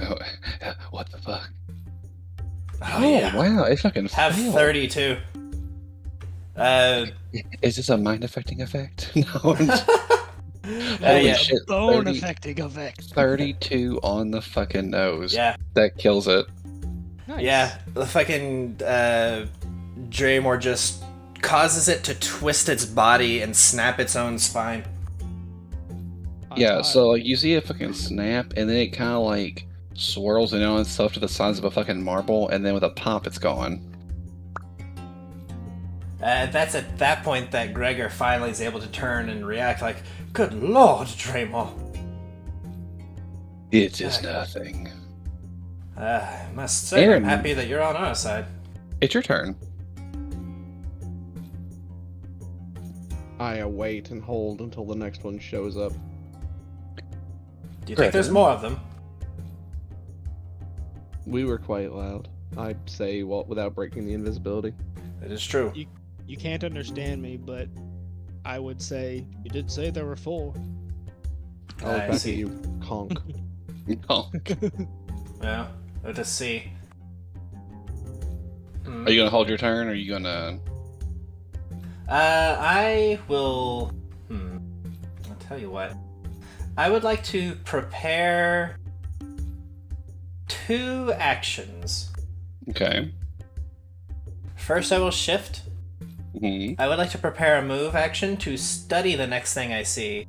S1: Oh, what the fuck?
S3: Oh, yeah.
S1: Wow! It fucking
S3: Have
S1: failed.
S3: 32.
S1: Is this a mind affecting effect? No. I'm just-
S3: Yeah.
S1: Holy shit!
S2: Bone
S1: 30
S2: affecting effect.
S1: 32 on the fucking nose.
S3: Yeah.
S1: That kills it.
S2: Nice.
S3: Yeah, the fucking Draymore just causes it to twist its body and snap its own spine.
S2: On
S1: Yeah,
S2: top.
S1: so like you see it fucking snap, and then it kind of like swirls in on itself to the size of a fucking marble, and then with a pop, it's gone.
S3: That's at that point that Gregor finally is able to turn and react like, "Good Lord, Draymore."
S1: It's just nothing.
S3: I must say,
S1: Aaron.
S3: I'm happy that you're on our side.
S1: It's your turn.
S4: I await and hold until the next one shows up.
S3: Do you think there's more of them?
S4: We were quite loud. I say without breaking the invisibility.
S3: It is true.
S2: You can't understand me, but I would say you did say there were 4.
S4: I'll look
S3: I
S4: back
S3: see.
S4: at you, conk.
S1: Oh.
S3: Yeah, let us see.
S1: Are you gonna hold your turn, or are you gonna?
S3: I will. I'll tell you what. I would like to prepare 2 actions.
S1: Okay.
S3: First, I will shift.
S1: Hmm.
S3: I would like to prepare a move action to study the next thing I see,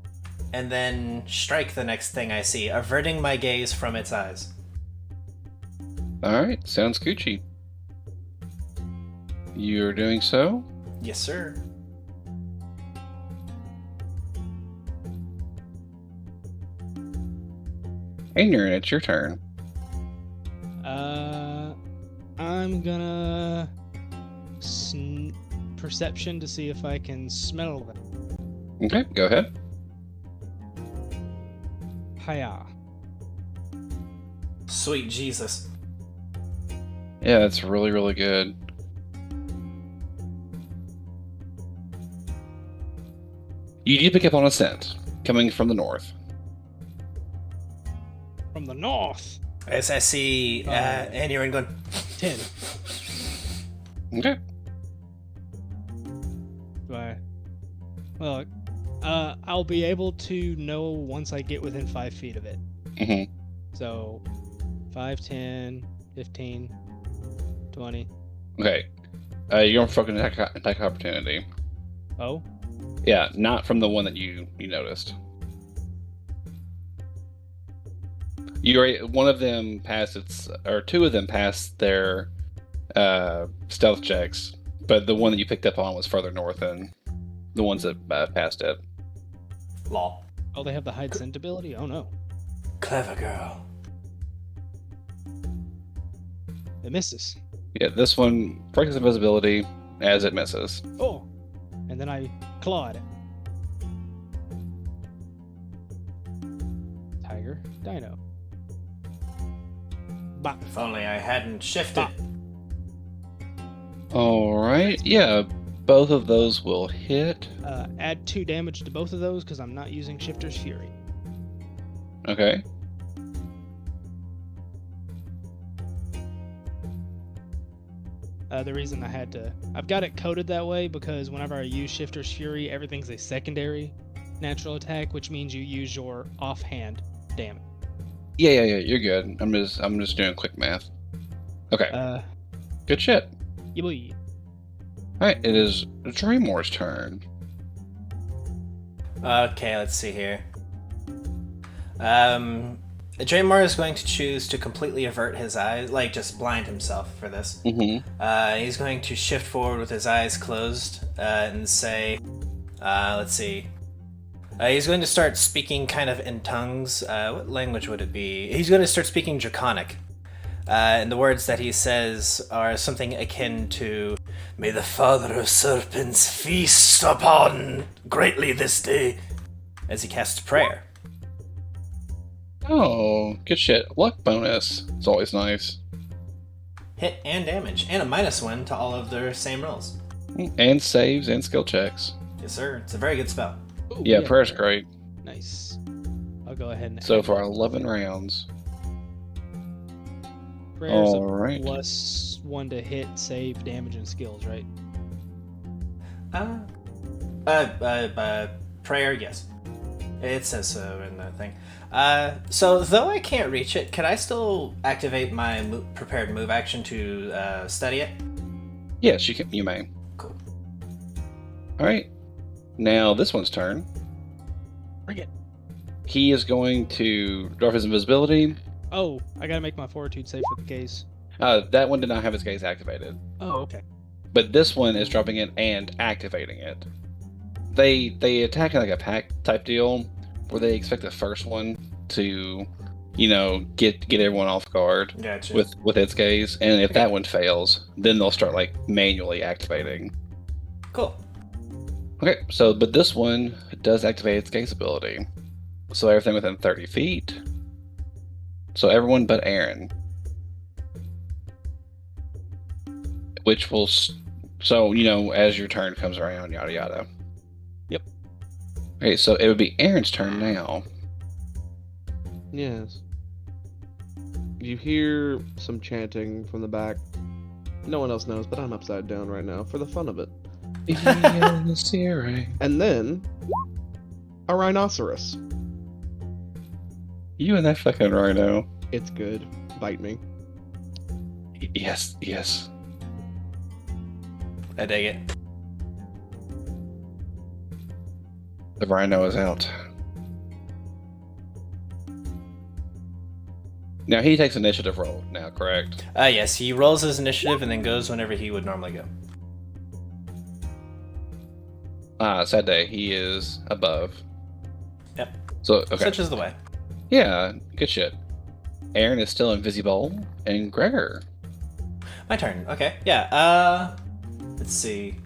S3: and then strike the next thing I see, averting my gaze from its eyes.
S1: Alright, sounds Gucci. You're doing so?
S3: Yes, sir.
S1: Aaron, it's your turn.
S2: I'm gonna perception to see if I can smell them.
S1: Okay, go ahead.
S2: Hiya.
S3: Sweet Jesus.
S1: Yeah, that's really, really good. You do pick up on a scent coming from the north.
S2: From the north.
S3: As I see Aaron going,
S2: 10.
S1: Okay.
S2: Well, I'll be able to know once I get within 5 feet of it.
S1: Mm-hmm.
S2: So, 5, 10, 15, 20.
S1: Okay. You're going for fucking attack opportunity.
S2: Oh?
S1: Yeah, not from the one that you noticed. One of them passed two of them passed their stealth checks, but the one that you picked up on was further north than the ones that passed it.
S3: lol.
S2: Oh, they have the hide scent ability? Oh no.
S3: Clever girl.
S2: It misses.
S1: Yeah, this one breaks invisibility as it misses.
S2: Oh! And then I claw at it. Tiger, Dino. Bop.
S3: If only I hadn't shifted.
S1: Alright, yeah, both of those will hit.
S2: Add 2 damage to both of those because I'm not using Shifter's Fury.
S1: Okay.
S2: The reason I've got it coded that way because whenever I use Shifter's Fury, everything's a secondary natural attack, which means you use your offhand damage.
S1: Yeah, you're good. I'm just doing quick math. Okay. Good shit.
S2: Yeah, boy.
S1: Alright, it is Dreamor's turn.
S3: Okay, let's see here. Draymar is going to choose to completely avert his eyes, like just blind himself for this.
S1: Mm-hmm.
S3: He's going to shift forward with his eyes closed and say, let's see. He's going to start speaking kind of in tongues. What language would it be? He's going to start speaking Draconic. And the words that he says are something akin to, "May the Father of Serpents feast upon greatly this day," as he casts prayer.
S1: Oh, good shit. Luck bonus. It's always nice.
S3: Hit and damage, and a -1 to all of their same rolls.
S1: And saves and skill checks.
S3: Yes, sir. It's a very good spell.
S2: Ooh,
S1: Yeah, prayer's great.
S2: Nice. I'll go ahead and
S1: So
S2: add
S1: for 11 rounds.
S2: prayers
S1: All right.
S2: +1 to hit, save, damage, and skills, right?
S3: Prayer, yes. It says so in the thing. So though I can't reach it, can I still activate my prepared move action to study it?
S1: Yes, you may.
S3: Cool.
S1: Alright. Now this one's turn.
S2: Bring it.
S1: He is going to drop his invisibility.
S2: Oh, I gotta make my fortitude save for the case.
S1: That one did not have his gaze activated.
S2: Oh, okay.
S1: But this one is dropping it and activating it. They attack in like a pack type deal, where they expect the first one to, get everyone off guard
S3: Gotcha.
S1: with its gaze, and if
S3: Okay.
S1: that one fails, then they'll start like manually activating.
S3: Cool.
S1: Okay, but this one does activate its gaze ability, so everything within 30 feet. So everyone but Aaron, which will as your turn comes around, yada yada.
S2: Yep.
S1: Okay, so it would be Aaron's turn now.
S4: Yes. You hear some chanting from the back. No one else knows, but I'm upside down right now for the fun of it. And then a rhinoceros.
S1: You and that fucking rhino.
S4: It's good. Bite me.
S1: Yes.
S3: I dig it.
S1: The rhino is out. Now he takes initiative roll now, correct?
S3: Yes, he rolls his initiative and then goes whenever he would normally go.
S1: Sad day. He is above.
S3: Yep.
S1: So, okay.
S3: Such is the way.
S1: Yeah, good shit. Aaron is still invisible, and Gregor.
S3: My turn. Okay. Yeah. Let's see.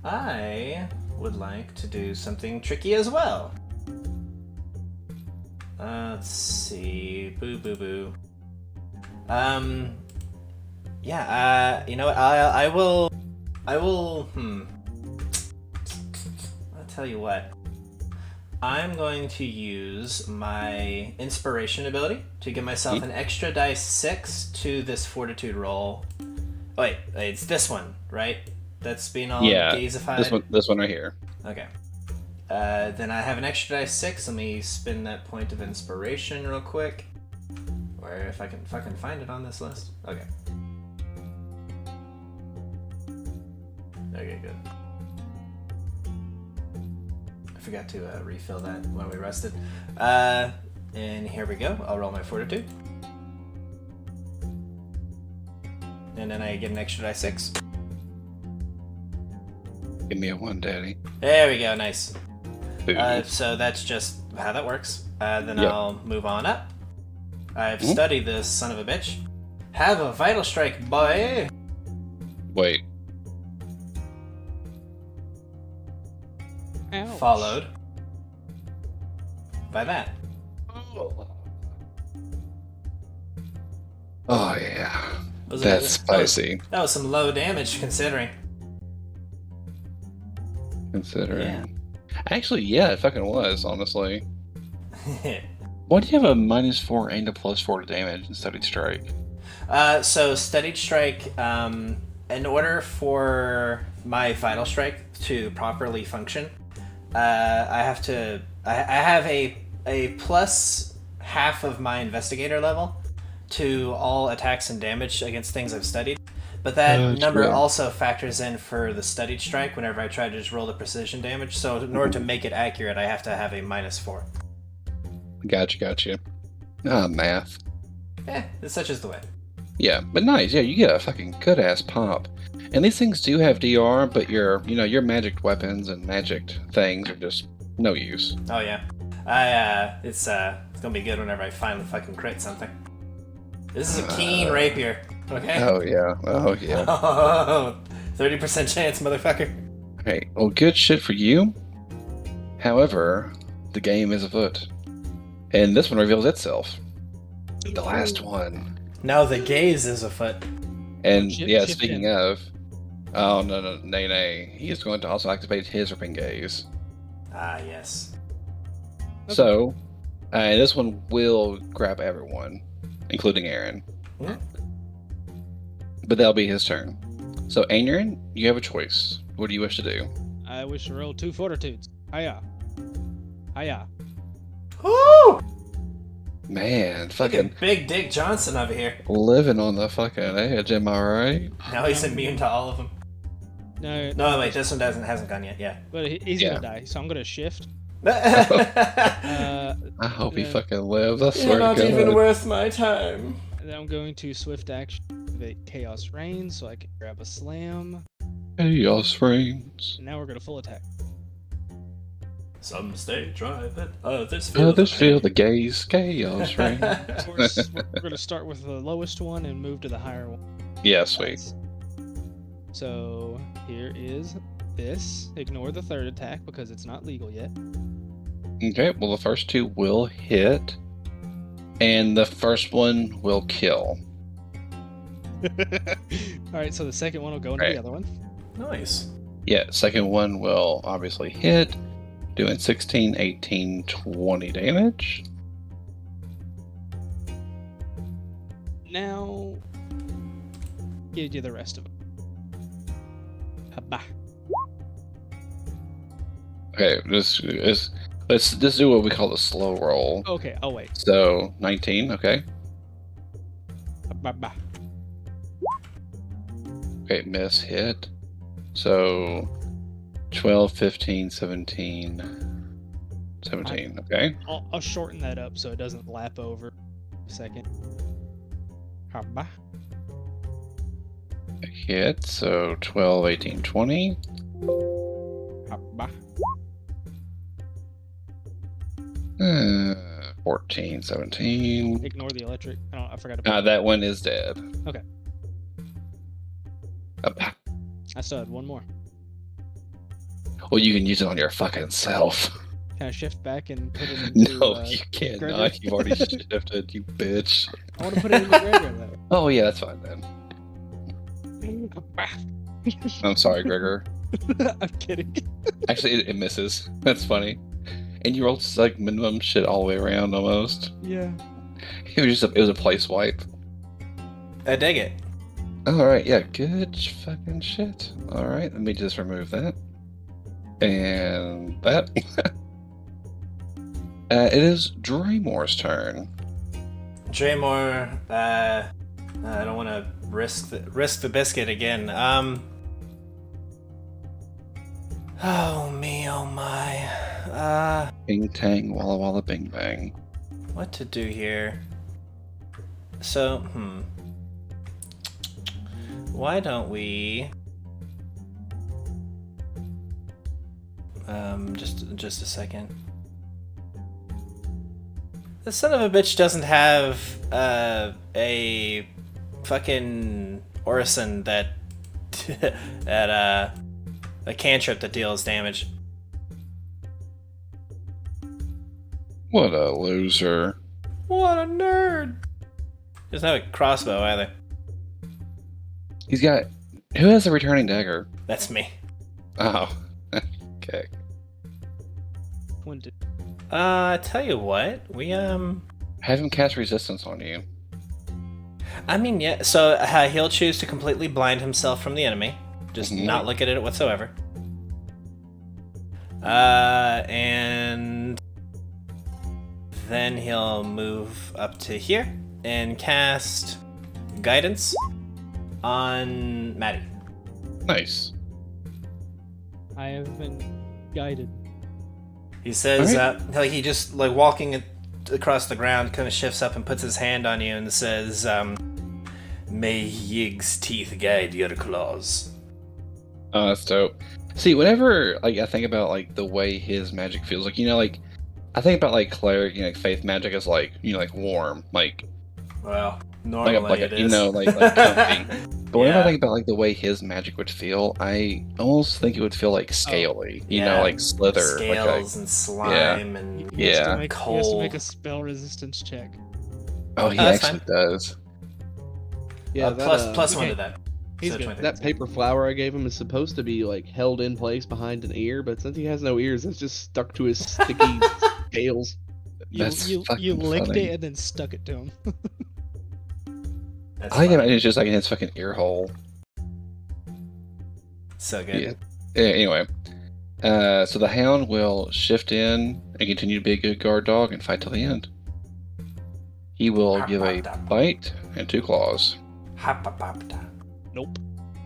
S3: I would like to do something tricky as well. Let's see. Boo, boo, boo. Yeah. You know what? I will. I'll tell you what. I'm going to use my inspiration ability to give myself an extra dice 6 to this fortitude roll. Oh, wait, it's this one, right? That's being all gazified?
S1: This one right here.
S3: Okay. Then I have an extra dice 6. Let me spin that point of inspiration real quick. Or if I can fucking find it on this list. Okay. Okay, good. I forgot to refill that when we rested. And here we go. I'll roll my fortitude. And then I get an extra die 6.
S1: Give me a 1, Daddy.
S3: There we go, nice.
S1: Boo.
S3: So that's just how that works. Then
S1: Yep.
S3: I'll move on up. I've studied this son of a bitch. Have a vital strike, boy!
S1: Wait.
S2: Ouch.
S3: Followed by that.
S1: Oh, yeah.
S3: Was
S1: That's
S3: it-
S1: spicy,
S3: That was some low damage considering.
S1: considering.
S3: Yeah.
S1: Actually, yeah, it fucking was, honestly. Why do you have a -4 and a +4 to damage in Studied Strike?
S3: So studied strike, in order for my vital strike to properly function, I have a plus half of my investigator level to all attacks and damage against things I've studied. But that number
S1: true.
S3: also factors in for the studied strike whenever I try to just roll the precision damage. So in order to make it accurate, I have to have a -4.
S1: Gotcha. Ah, math.
S3: It's such as the way.
S1: Yeah, but nice. Yeah, you get a fucking good ass pop. And these things do have DR, but your magic weapons and magic things are just no use.
S3: Oh yeah, it's gonna be good whenever I finally fucking crit something. This is a keen rapier, okay?
S1: Oh yeah.
S3: 30% chance, motherfucker.
S1: Okay, well, good shit for you. However, the game is afoot. And this one reveals itself. The last one.
S3: Now the gaze is afoot.
S1: And
S2: Shift
S1: speaking
S2: in.
S1: of... Oh, no, nay. He is going to also activate his ripping gaze.
S3: Ah, yes.
S2: Okay.
S1: So, this one will grab everyone, including Aaron.
S3: Hmm?
S1: But that'll be his turn. So, Aaron, you have a choice. What do you wish to do?
S2: I wish to roll 2 fortitudes. Hiya. Hiya.
S3: Woo!
S1: Man,
S3: Fucking
S1: fucking
S3: Big Dick Johnson over here.
S1: living on the fucking edge, am I right?
S3: Now he's immune to all of them.
S2: No,
S3: No, wait, this one hasn't gone yet. Yeah.
S2: but he's
S1: Yeah.
S2: gonna die, so I'm gonna shift.
S3: You're
S1: I hope he
S2: Yeah.
S1: fucking lives. I swear
S3: not
S1: to God.
S3: even worth my time.
S2: And then I'm going to swift action activate Chaos Rain, so I can grab a slam.
S1: Chaos reigns.
S2: And now we're gonna full attack.
S3: Some stay dry, but others
S1: Others feel the gaze. Chaos reigns.
S2: Of course, we're gonna start with the lowest one and move to the higher one.
S1: Yeah, sweet.
S2: So here is this. Ignore the third attack because it's not legal yet.
S1: Okay, well, the first two will hit, and the first one will kill.
S2: Alright, so the second one will go into
S1: Right.
S2: the other one.
S3: Nice.
S1: Yeah, second one will obviously hit, doing 16, 18, 20 damage.
S2: Now, give you the rest of it. Habba.
S1: Okay, let's just do what we call the slow roll.
S2: Okay, I'll wait.
S1: So 19, okay.
S2: Habba.
S1: Okay, miss, hit. So 12, 15, 17, 17, okay.
S2: I'll shorten that up so it doesn't lap over. Second. Haba.
S1: A hit, so 12, 18, 20.
S2: Haba.
S1: 14, 17.
S2: Ignore the electric. I forgot about
S1: That one is dead.
S2: Okay.
S1: Ah,
S2: I still had one more.
S1: well, you can use it on your fucking self.
S2: Can I shift back and put it into
S1: No, you can't
S2: Gregor?
S1: not. You've already shifted, you bitch.
S2: I want to put it into Gregor though.
S1: Oh, yeah, that's fine then. I'm sorry, Gregor.
S2: I'm kidding.
S1: Actually, it misses. That's funny. And you rolled like minimum shit all the way around almost.
S2: Yeah.
S1: It was a place wipe.
S3: I dig it.
S1: Alright, yeah, good fucking shit. Alright, let me just remove that. And that. It is Dreymore's turn.
S3: Draymore, I don't want to risk the biscuit again. Oh me, oh my.
S1: Bing tang, walla walla bing bang.
S3: What to do here? So, why don't we? Just a second. The son of a bitch doesn't have a fucking Orison that a cantrip that deals damage.
S1: What a loser.
S3: What a nerd! Doesn't have a crossbow either.
S1: He's got. Who has a returning dagger?
S3: That's me.
S1: Oh. Okay.
S2: When did
S3: Tell you what, we
S1: Have him cast resistance on you.
S3: I mean, yeah. So he'll choose to completely blind himself from the enemy, just not look at it whatsoever. And then he'll move up to here and cast guidance on Maddie.
S1: Nice.
S2: I have been guided.
S3: He says,
S1: Alright.
S3: like he just like walking across the ground, kind of shifts up and puts his hand on you and says, "May Yig's teeth guide your claws."
S1: Oh, that's dope. See, whenever like I think about like the way his magic feels, like like I think about like cleric, like faith magic as like like warm, like
S3: Well, normally
S1: like
S3: it
S1: a,
S3: is.
S1: like comfy. But whenever I
S3: Yeah.
S1: think about like the way his magic would feel, I almost think it would feel like scaly, you know, like slither,
S3: scales and slime and
S2: He has to
S1: Yeah.
S2: make, he has to make
S3: Cold.
S2: a spell resistance check.
S1: oh, he
S3: that's
S1: actually does.
S4: Yeah,
S3: plus one
S2: okay.
S3: to that.
S2: He's
S3: So
S2: good.
S3: 20.
S4: that paper flower I gave him is supposed to be like held in place behind an ear, but since he has no ears, it's just stuck to his sticky scales.
S1: That's
S2: You
S1: fucking
S2: licked
S1: funny.
S2: it and then stuck it to him.
S3: That's
S1: I think
S3: funny.
S1: it's just like in his fucking ear hole.
S3: So good.
S1: Yeah. Anyway, so the hound will shift in and continue to be a good guard dog and fight till the end. He will give a bite and 2 claws.
S3: Ha-pa-pa-pa.
S2: Nope.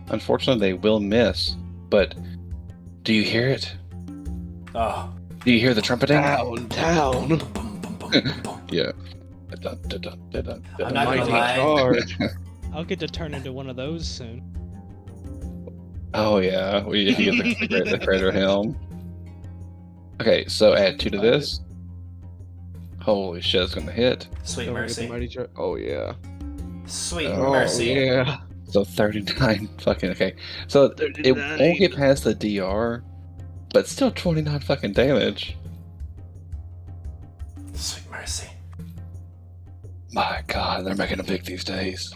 S1: Unfortunately, they will miss. But do you hear it?
S3: Oh.
S1: Do you hear the trumpeting?
S4: Town.
S3: Boom, boom, boom, boom, boom.
S1: Yeah.
S3: I'm not gonna
S4: Mighty
S3: lie.
S4: charge.
S2: I'll get to turn into one of those soon.
S1: Oh yeah, we get the crater helm. Okay, so add 2 to this. Holy shit, it's gonna hit.
S3: Sweet
S4: Don't forget the
S3: mercy.
S4: mighty charge. Oh yeah.
S3: Sweet
S1: Oh,
S3: mercy.
S4: Yeah.
S1: So 39 fucking okay. So it won't get past the DR, but still 29 fucking damage.
S3: Sweet mercy.
S1: My god, they're making them big these days.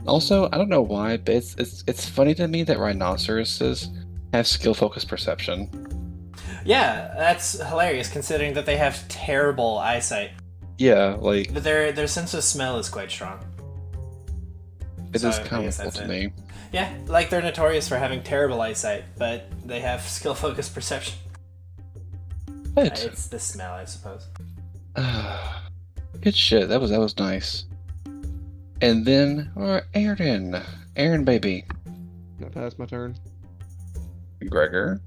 S1: Also, I don't know why, but it's funny to me that rhinoceroses have skill focused perception.
S3: Yeah, that's hilarious considering that they have terrible eyesight.
S1: Yeah, like
S3: But their sense of smell is quite strong.
S1: it
S3: So
S1: is
S3: I guess
S1: comical
S3: that's
S1: to
S3: it.
S1: me.
S3: Yeah, like they're notorious for having terrible eyesight, but they have skill focused perception.
S1: But
S3: It's the smell, I suppose.
S1: good shit. That was nice. And then Aaron baby,
S4: I passed my turn.
S1: Gregor.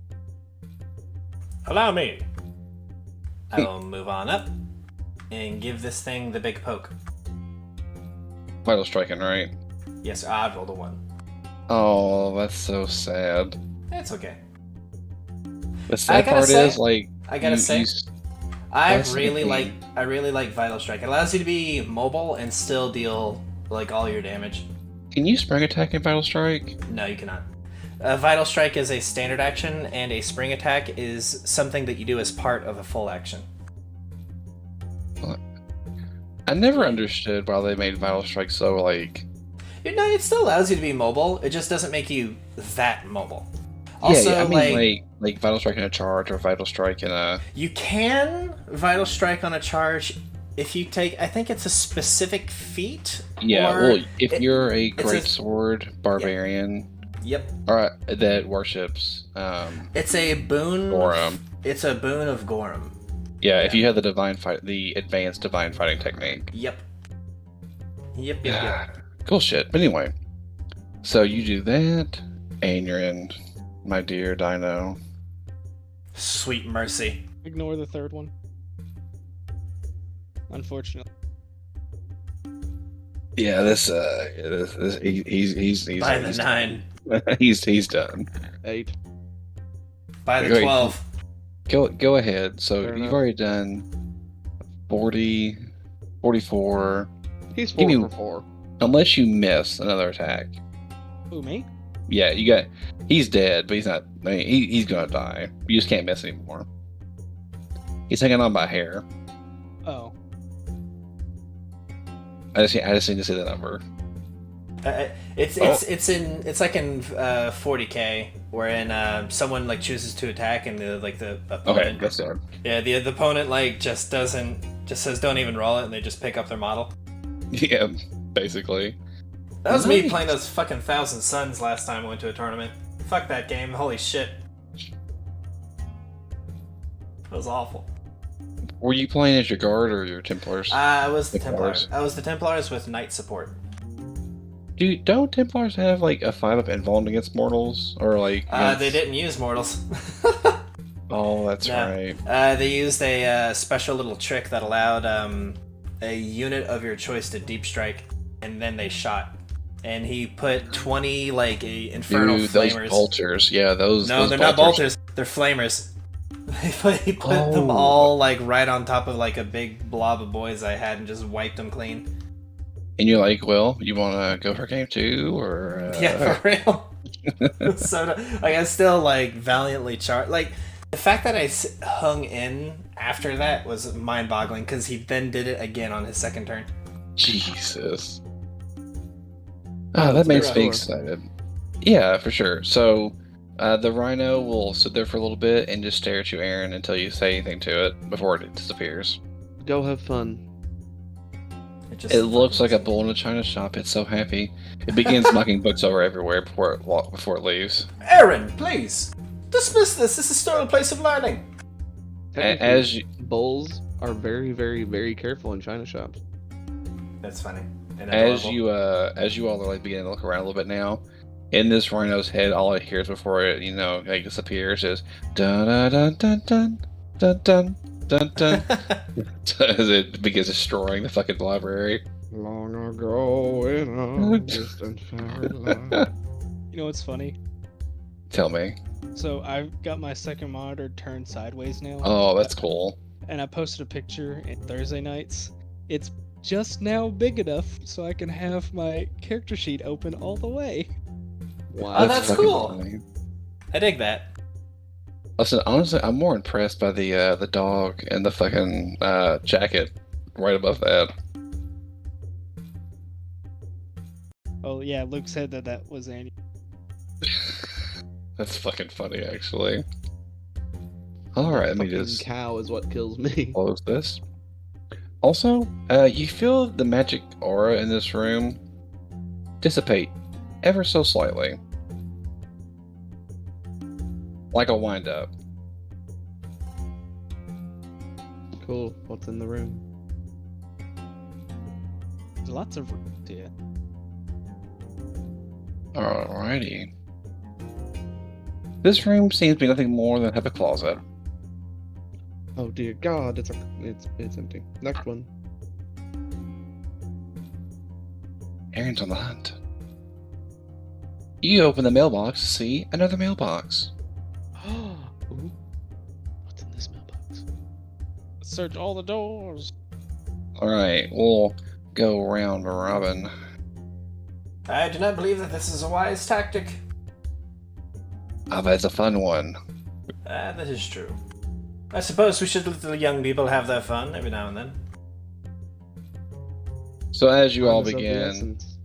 S3: Allow me. I will move on up and give this thing the big poke.
S1: Vital striking, right?
S3: Yes, I rolled a 1.
S1: Oh, that's so sad.
S3: It's okay.
S1: The sad
S3: gotta
S1: part
S3: say-
S1: is, like,
S3: I gotta say, I
S1: That's
S3: really
S1: okay.
S3: like Vital Strike. It allows you to be mobile and still deal like all your damage.
S1: Can you spring attack in Vital Strike?
S3: No, you cannot. Vital Strike is a standard action, and a spring attack is something that you do as part of a full action.
S1: I never understood why they made Vital Strike so, like...
S3: No, it still allows you to be mobile. It just doesn't make you that mobile.
S1: Yeah,
S3: Also,
S1: I mean, like Vital Strike in a charge or Vital Strike in a...
S3: you can Vital Strike on a charge if you take, I think it's a specific feat.
S1: Yeah,
S3: or
S1: well, if you're a
S3: it's a-
S1: Great Sword Barbarian,
S3: Yep.
S1: or that worships,
S3: It's a boon.
S1: Gorham.
S3: It's a boon of Gorham.
S1: Yeah, if
S3: Yeah.
S1: you have the advanced divine fighting technique.
S3: Yep. Yep.
S1: Cool shit. But anyway, so you do that, and you're in, my dear Dino.
S3: Sweet mercy.
S2: Ignore the third one. Unfortunately.
S1: Yeah, he's
S3: By the 9.
S1: he's done.
S4: 8.
S3: By the
S1: Great.
S3: 12.
S1: Go ahead. So
S4: Fair
S1: you've
S4: enough.
S1: already done 40, 44.
S4: He's
S1: Give
S4: 4
S1: me-
S4: for 4.
S1: Unless you miss another attack.
S2: Who, me?
S1: Yeah, you got. He's dead, but he's not. I mean, he's gonna die. You just can't miss anymore. He's hanging on by a hair.
S2: Oh.
S1: I just need to see the number.
S3: It's like in 40k, wherein someone like chooses to attack and the
S1: Okay,
S3: opponent.
S1: that's it.
S3: Yeah, the opponent like just says don't even roll it, and they just pick up their model.
S1: Yeah, basically.
S3: That was me
S1: Nice.
S3: playing those fucking Thousand Suns last time I went to a tournament. Fuck that game. Holy shit. It was awful.
S1: Were you playing as your guard or your Templars?
S3: I was the
S1: Templars.
S3: Templars. I was the Templars with Knight support.
S1: Dude, don't Templars have like a 5-up invuln against mortals, or like?
S3: They didn't use mortals.
S1: Oh, that's
S3: No.
S1: right.
S3: They used a special little trick that allowed a unit of your choice to deep strike, and then they shot. And he put 20 like infernal
S1: Dude, those
S3: flamers.
S1: bolters. Yeah, those.
S3: No,
S1: those
S3: they're not bolters. They're flamers. He put them
S1: Oh.
S3: all like right on top of like a big blob of boys I had and just wiped them clean.
S1: And you're like, well, you want to go for game 2 or?
S3: Yeah, for real. So like I still like valiantly charged. Like the fact that I hung in after that was mind-boggling because he then did it again on his second turn.
S1: Jesus.
S4: Oh,
S1: that
S4: that's
S1: makes
S4: good.
S1: me excited. Yeah, for sure. So, the Rhino will sit there for a little bit and just stare at you, Aaron, until you say anything to it before it disappears.
S4: Go have fun.
S3: just
S1: It looks like
S3: fucking-
S1: a bull in a china shop. It's so happy. It begins knocking books over everywhere before it leaves.
S3: Aaron, please dismiss this. This is still a place of learning.
S4: Technically,
S1: As you,
S4: bulls are very, very, very careful in china shops.
S3: That's funny. And
S1: as
S3: adorable.
S1: you all are like beginning to look around a little bit now, in this Rhino's head, all it hears before it like disappears is dun dun dun dun dun dun dun dun as it begins destroying the fucking library.
S4: Long ago in a distant fairyland.
S2: You know what's funny?
S1: Tell me.
S2: So I've got my second monitor turned sideways now.
S1: Oh, that's cool.
S2: And I posted a picture in Thursday nights. It's just now big enough so I can have my character sheet open all the way.
S4: Wow.
S3: Oh, that's
S1: fucking
S3: cool.
S1: funny.
S3: I dig that.
S1: Listen, honestly, I'm more impressed by the dog and the fucking jacket right above that.
S2: Oh yeah, Luke said that was Annie.
S1: That's fucking funny, actually. All right, let me
S4: Fucking
S1: just
S4: cow is what kills me.
S1: close this. Also, you feel the magic aura in this room dissipate ever so slightly. Like a wind up.
S4: Cool. What's in the room?
S2: There's lots of rooms here.
S1: Alrighty. This room seems to be nothing more than a closet.
S4: Oh dear God, it's empty. Next one.
S1: Aaron's on the hunt. You open the mailbox to see another mailbox.
S2: Ooh. What's in this mailbox? Let's search all the doors.
S1: Alright, we'll go round robin.
S3: I do not believe that this is a wise tactic.
S1: Ah, but it's a fun one.
S3: That is true. I suppose we should let the young people have their fun every now and then.
S1: So as you all
S4: Fun is of the
S1: begin
S4: essence.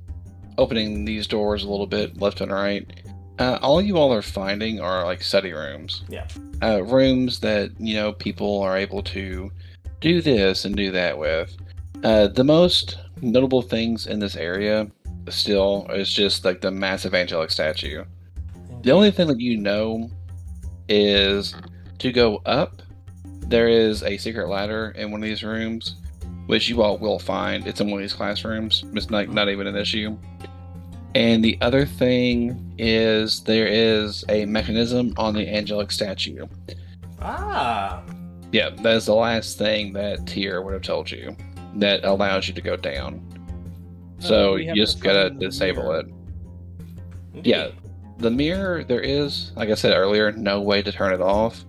S1: opening these doors a little bit left and right, all you all are finding are like study rooms.
S3: Yeah.
S1: Rooms that, people are able to do this and do that with. The most notable things in this area still is just like the massive angelic statue. The only thing that you know is to go up, there is a secret ladder in one of these rooms, which you all will find. It's in one of these classrooms. It's not even an issue. And the other thing is there is a mechanism on the angelic statue.
S3: Ah.
S1: Yeah, that is the last thing that Tyr would have told you that allows you to go down. So
S2: we
S1: you
S2: have
S1: just
S2: to
S1: gotta
S2: find the
S1: disable
S2: mirror.
S1: it.
S3: Indeed.
S1: Yeah, the mirror, there is, like I said earlier, no way to turn it off.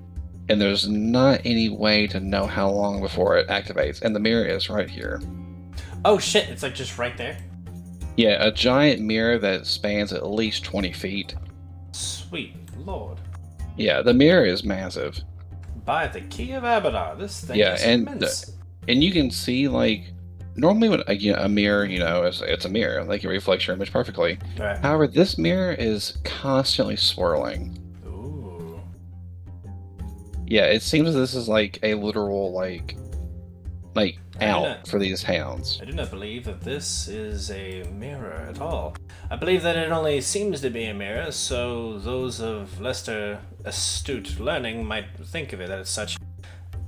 S1: And there's not any way to know how long before it activates. And the mirror is right here.
S3: Oh shit, it's like just right there.
S1: Yeah, a giant mirror that spans at least 20 feet.
S3: Sweet lord.
S1: Yeah, the mirror is massive.
S3: By the key of Abaddon, this thing
S1: Yeah,
S3: is
S1: and
S3: immense.
S1: And you can see, like, normally when a mirror, it's a mirror. Like, it reflects your image perfectly.
S3: Right.
S1: However, this mirror is constantly swirling.
S3: Ooh.
S1: Yeah, it seems this is like a literal, like out
S3: know.
S1: for these hounds.
S3: I do not believe that this is a mirror at all. I believe that it only seems to be a mirror, so those of lesser astute learning might think of it as such.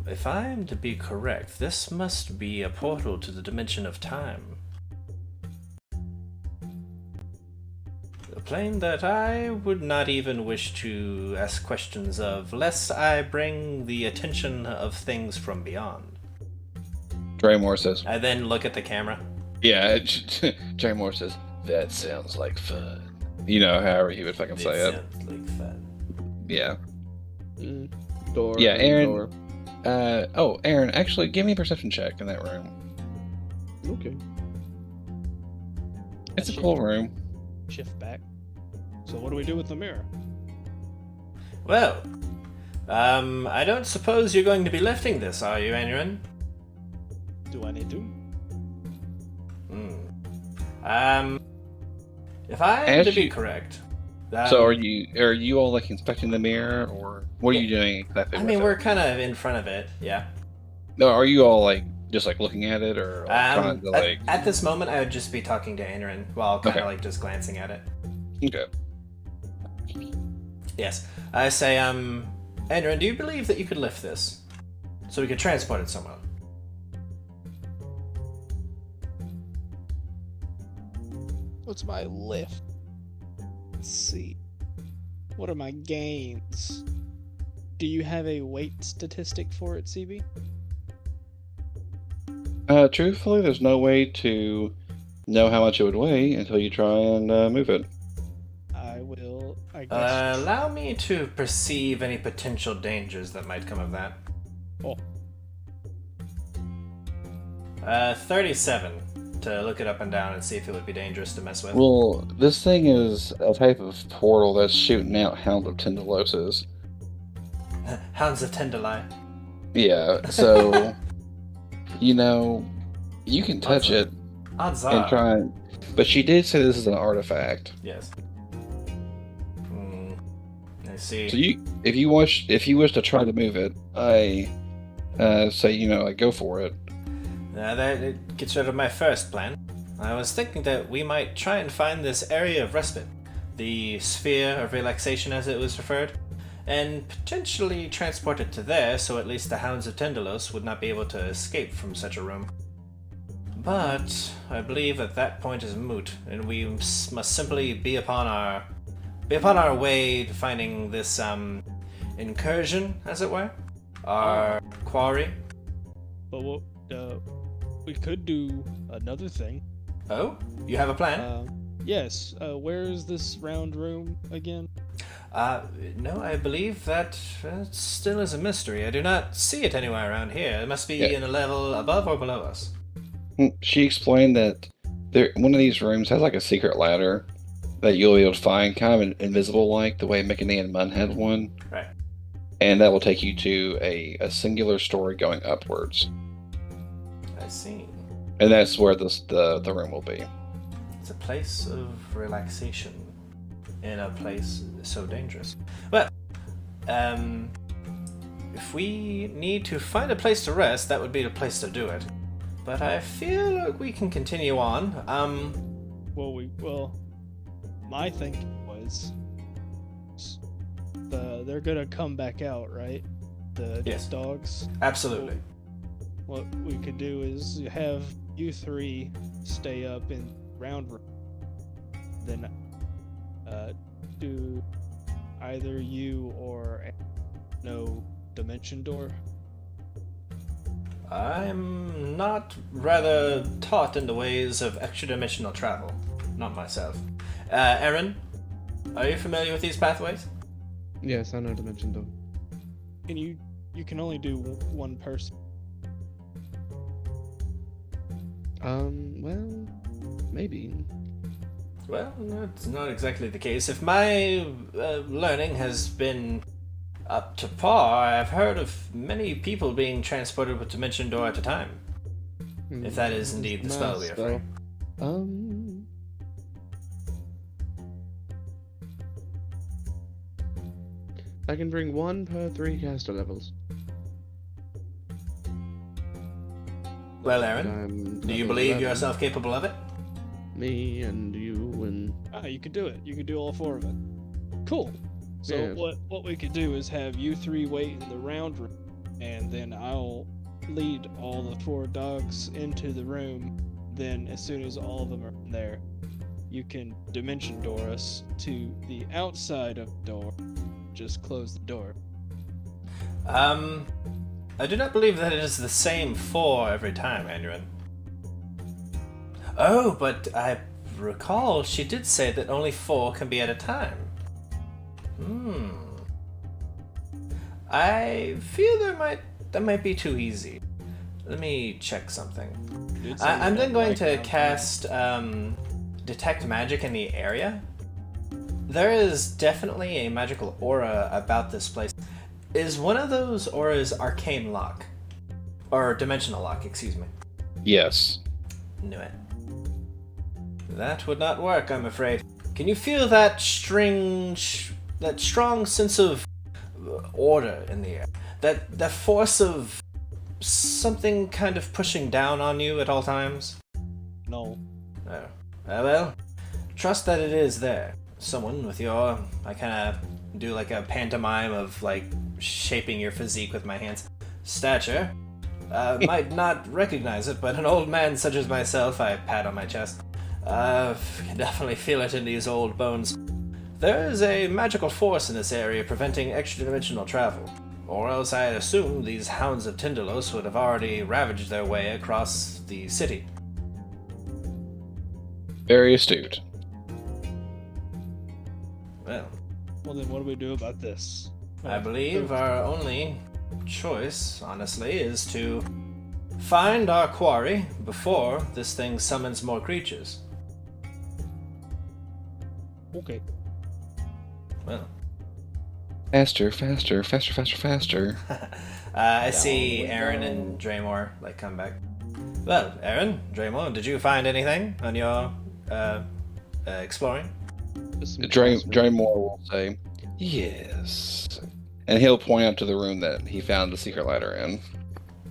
S3: If I am to be correct, this must be a portal to the dimension of time. A plane that I would not even wish to ask questions of, lest I bring the attention of things from beyond.
S1: Draymore says,
S3: I then look at the camera.
S1: yeah, Draymore says, that sounds like fun. However he would fucking say it.
S3: Sounds like fun.
S1: Yeah.
S4: Door.
S1: Yeah, Aaron.
S4: Door.
S1: Aaron, actually, give me a perception check in that room.
S4: Okay.
S1: It's a cool room.
S2: Shift back. So what do we do with the mirror?
S3: Well, I don't suppose you're going to be lifting this, are you, Aaron?
S2: Do I need to?
S3: If I am to be correct,
S1: So are you all like inspecting the mirror, or what are you doing exactly?
S3: I
S1: with
S3: mean,
S1: it?
S3: we're kind of in front of it, yeah.
S1: No, are you all like just like looking at it, or like, trying to like?
S3: At this moment, I would just be talking to Aaron while kind of
S1: Okay.
S3: like just glancing at it.
S1: Okay.
S3: Yes, I say, Aaron, do you believe that you could lift this so we could transport it somewhere?
S2: What's my lift? Let's see. What are my gains? Do you have a weight statistic for it, CB?
S1: Truthfully, there's no way to know how much it would weigh until you try and move it.
S2: I will, I guess.
S3: Allow me to perceive any potential dangers that might come of that.
S2: Oh.
S3: 37 to look it up and down and see if it would be dangerous to mess with.
S1: Well, this thing is a type of portal that's shooting out hounds of Tendaloses.
S3: Hounds of Tenderlie.
S1: Yeah, so you can touch it
S3: Odds
S1: and
S3: are.
S1: try and. But she did say this is an artifact.
S3: Yes. I see.
S1: So if you wish to try to move it, I say like go for it.
S3: That it gets rid of my first plan. I was thinking that we might try and find this area of respite, the sphere of relaxation as it was referred, and potentially transport it to there so at least the Hounds of Tendalos would not be able to escape from such a room. But I believe at that point is moot, and we must simply be upon our way to finding this incursion, as it were, our quarry.
S2: But what, we could do another thing.
S3: Oh, you have a plan?
S2: Yes. Where is this round room again?
S3: No, I believe that still is a mystery. I do not see it anywhere around here. It must be
S1: Yeah.
S3: in a level above or below us.
S1: She explained that one of these rooms has like a secret ladder that you'll be able to find, kind of invisible, like the way Mickey and Munn had one,
S3: Right.
S1: and that will take you to a singular story going upwards,
S3: I see.
S1: and that's where the room will be.
S3: It's a place of relaxation in a place so dangerous. Well, if we need to find a place to rest, that would be the place to do it. But I feel like we can continue on.
S2: Well, my thinking was, they're gonna come back out, right? The
S3: Yes.
S2: dogs.
S3: Absolutely.
S2: What we could do is have you three stay up in round room. Then, do either you or no dimension door?
S3: I'm not rather taught in the ways of extra-dimensional travel. Not myself. Aaron, are you familiar with these pathways?
S4: Yes, I know Dimension Door.
S2: And you can only do one person.
S4: Well, maybe.
S3: Well, that's not exactly the case. If my learning has been up to par, I've heard of many people being transported with Dimension Door at a time. If that is indeed the spell we are
S4: spell.
S3: free.
S4: I can bring 1 per 3 caster levels.
S3: Well, Aaron,
S4: I'm
S3: do you
S4: level
S3: believe
S4: 11.
S3: yourself capable of it?
S4: Me and you and
S2: You could do it. You could do all four of it. Cool. So
S4: Yeah.
S2: what we could do is have you three wait in the round room, and then I'll lead all the four dogs into the room. Then, as soon as all of them are there, you can dimension door us to the outside of the door. Just close the door.
S3: I do not believe that it is the same 4 every time, Andrew. Oh, but I recall she did say that only 4 can be at a time. I feel that might be too easy. Let me check something. I'm then going to cast Detect Magic in the area. There is definitely a magical aura about this place. Is one of those auras Arcane Lock? Or Dimensional Lock, excuse me.
S1: Yes.
S3: Knew it. That would not work, I'm afraid. Can you feel that strong sense of order in the air? That force of something kind of pushing down on you at all times?
S2: No.
S3: Oh. Well, trust that it is there. Someone with your... I kind of do like a pantomime of like shaping your physique with my hands. Stature. Might not recognize it, but an old man such as myself, I pat on my chest, can definitely feel it in these old bones. There is a magical force in this area preventing extra-dimensional travel, or else I'd assume these hounds of Tindalos would have already ravaged their way across the city.
S1: Very astute.
S2: Well, then what do we do about this?
S3: I believe our only choice, honestly, is to find our quarry before this thing summons more creatures.
S2: Okay.
S3: Well,
S1: Faster, faster, faster, faster, faster.
S3: I see Aaron and Draymore like come back. Well, Aaron, Draymore, did you find anything on your exploring?
S4: just some
S1: Draymore will say, yes. And he'll point out to the room that he found the secret ladder in.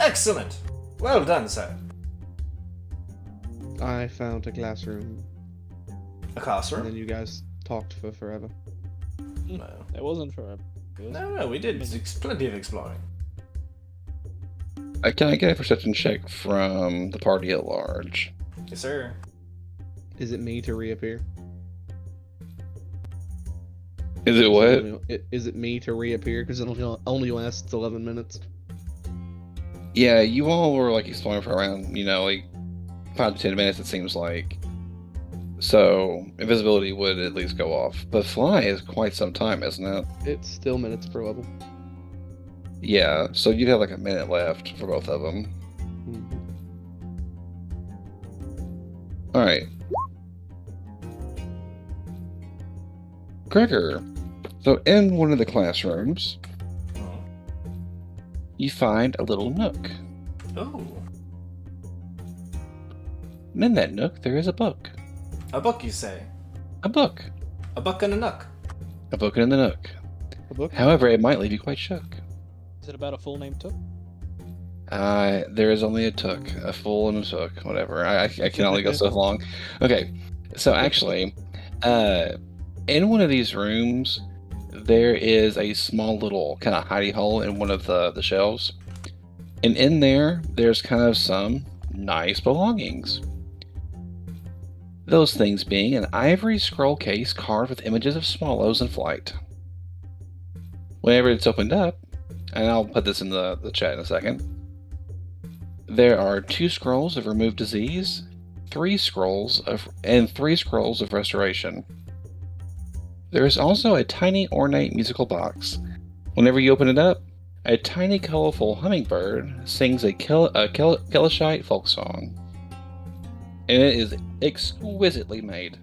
S3: Excellent. Well done, sir.
S4: I found a classroom,
S3: A
S4: and
S3: classroom?
S4: then you guys talked for forever.
S3: No.
S2: It wasn't for a...
S3: No, we did plenty of exploring.
S1: Can I get a perception check from the party at large?
S3: Yes, sir.
S4: Is it me to reappear?
S1: Is it what?
S4: Is it me to reappear? Because it only lasts 11 minutes.
S1: Yeah, you all were like exploring for around, like 5 to 10 minutes, it seems like. So invisibility would at least go off. But fly is quite some time, isn't it?
S4: It's still minutes per level.
S1: Yeah, so you'd have like a minute left for both of them.
S4: Mhm.
S1: Alright. Gregor, so in one of the classrooms,
S3: Hmm.
S1: you find a little nook.
S3: Ooh,
S1: And in that nook, there is a book.
S3: a book, you say?
S1: A book.
S3: A book and a nook.
S1: A book in the nook.
S4: A book?
S1: However, it might leave you quite shook.
S2: Is it about a full name took?
S1: There is only a took, a fool and a took, whatever. I can only go so long. Okay, so actually, in one of these rooms, there is a small little kind of hidey hole in one of the shelves. And in there, there's kind of some nice belongings. Those things being an ivory scroll case carved with images of swallows in flight. Whenever it's opened up, and I'll put this in the chat in a second, there are 2 scrolls of remove disease, 3 scrolls of restoration. There is also a tiny ornate musical box. Whenever you open it up, a tiny colorful hummingbird sings a Kelishite folk song. And it is exquisitely made.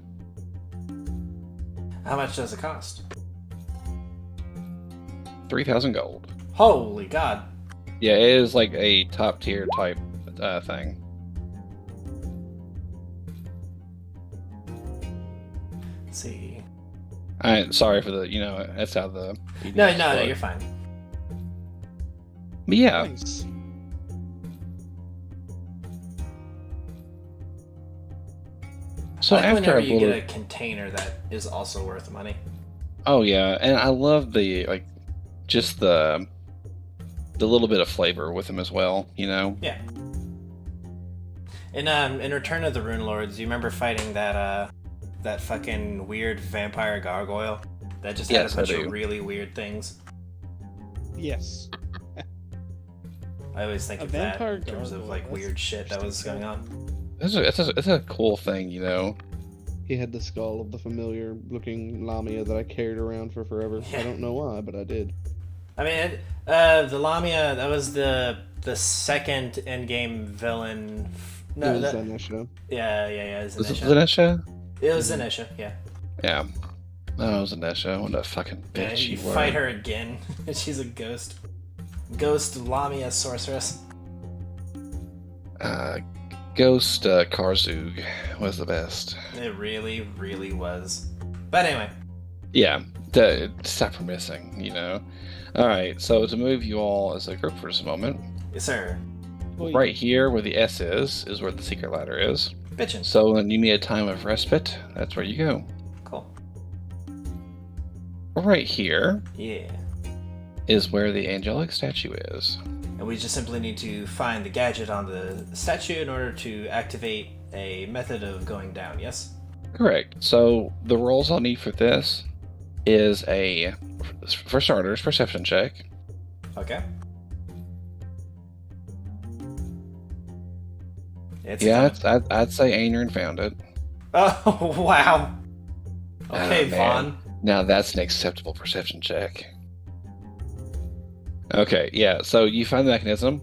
S3: How much does it cost?
S1: 3,000 gold.
S3: Holy God.
S1: Yeah, it is like a top tier type thing.
S3: Let's see.
S1: Sorry for the, that's how the.
S3: No, you're fine.
S1: But yeah,
S2: Nice.
S1: so
S3: I like
S1: after
S3: whenever
S1: I
S3: you
S1: blew
S3: get
S1: it,
S3: a container that is also worth money.
S1: oh yeah, and I love the just the little bit of flavor with them as well.
S3: Yeah. In Return of the Rune Lords, you remember fighting that fucking weird vampire gargoyle that just had
S1: Yes,
S3: a bunch
S1: I
S3: of
S1: do.
S3: really weird things?
S2: Yes.
S3: I always think
S2: A
S3: of that
S2: vampire
S3: in terms of
S2: gargoyle,
S3: like
S2: that's
S3: weird shit that was
S2: interesting.
S3: going on.
S1: It's a cool thing,
S4: He had the skull of the familiar looking Lamia that I carried around for forever.
S3: Yeah.
S4: I don't know why, but I did.
S3: I mean, the Lamia, that was the second endgame villain.
S4: It was Zanesha.
S3: Yeah, it was
S1: Was it
S3: Zanesha.
S1: Zanesha?
S3: It was Zanesha, yeah.
S1: Yeah. Oh, it was Zanesha. What a fucking
S3: Yeah,
S1: bitch
S3: you
S1: you were.
S3: fight her again. She's a ghost. Ghost Lamia sorceress.
S1: Ghost Karzug was the best.
S3: It really, really was. But anyway,
S1: Yeah, stop from missing, Alright, so to move you all as a group for just a moment,
S3: yes sir.
S2: Well,
S1: right here where the S is where the secret ladder is.
S3: Bitchin'.
S1: So when you need a time of respite, that's where you go.
S3: Cool.
S1: Right here
S3: Yeah.
S1: is where the angelic statue is.
S3: And we just simply need to find the gadget on the statue in order to activate a method of going down, yes?
S1: Correct. So the rolls I'll need for this is for starters, perception check.
S3: Okay. It's
S1: Yeah,
S3: coming.
S1: I'd say Aeon found it.
S3: Oh, wow. Okay,
S1: Oh, man.
S3: Vaughn.
S1: Now that's an acceptable perception check. Okay, yeah, so you find the mechanism.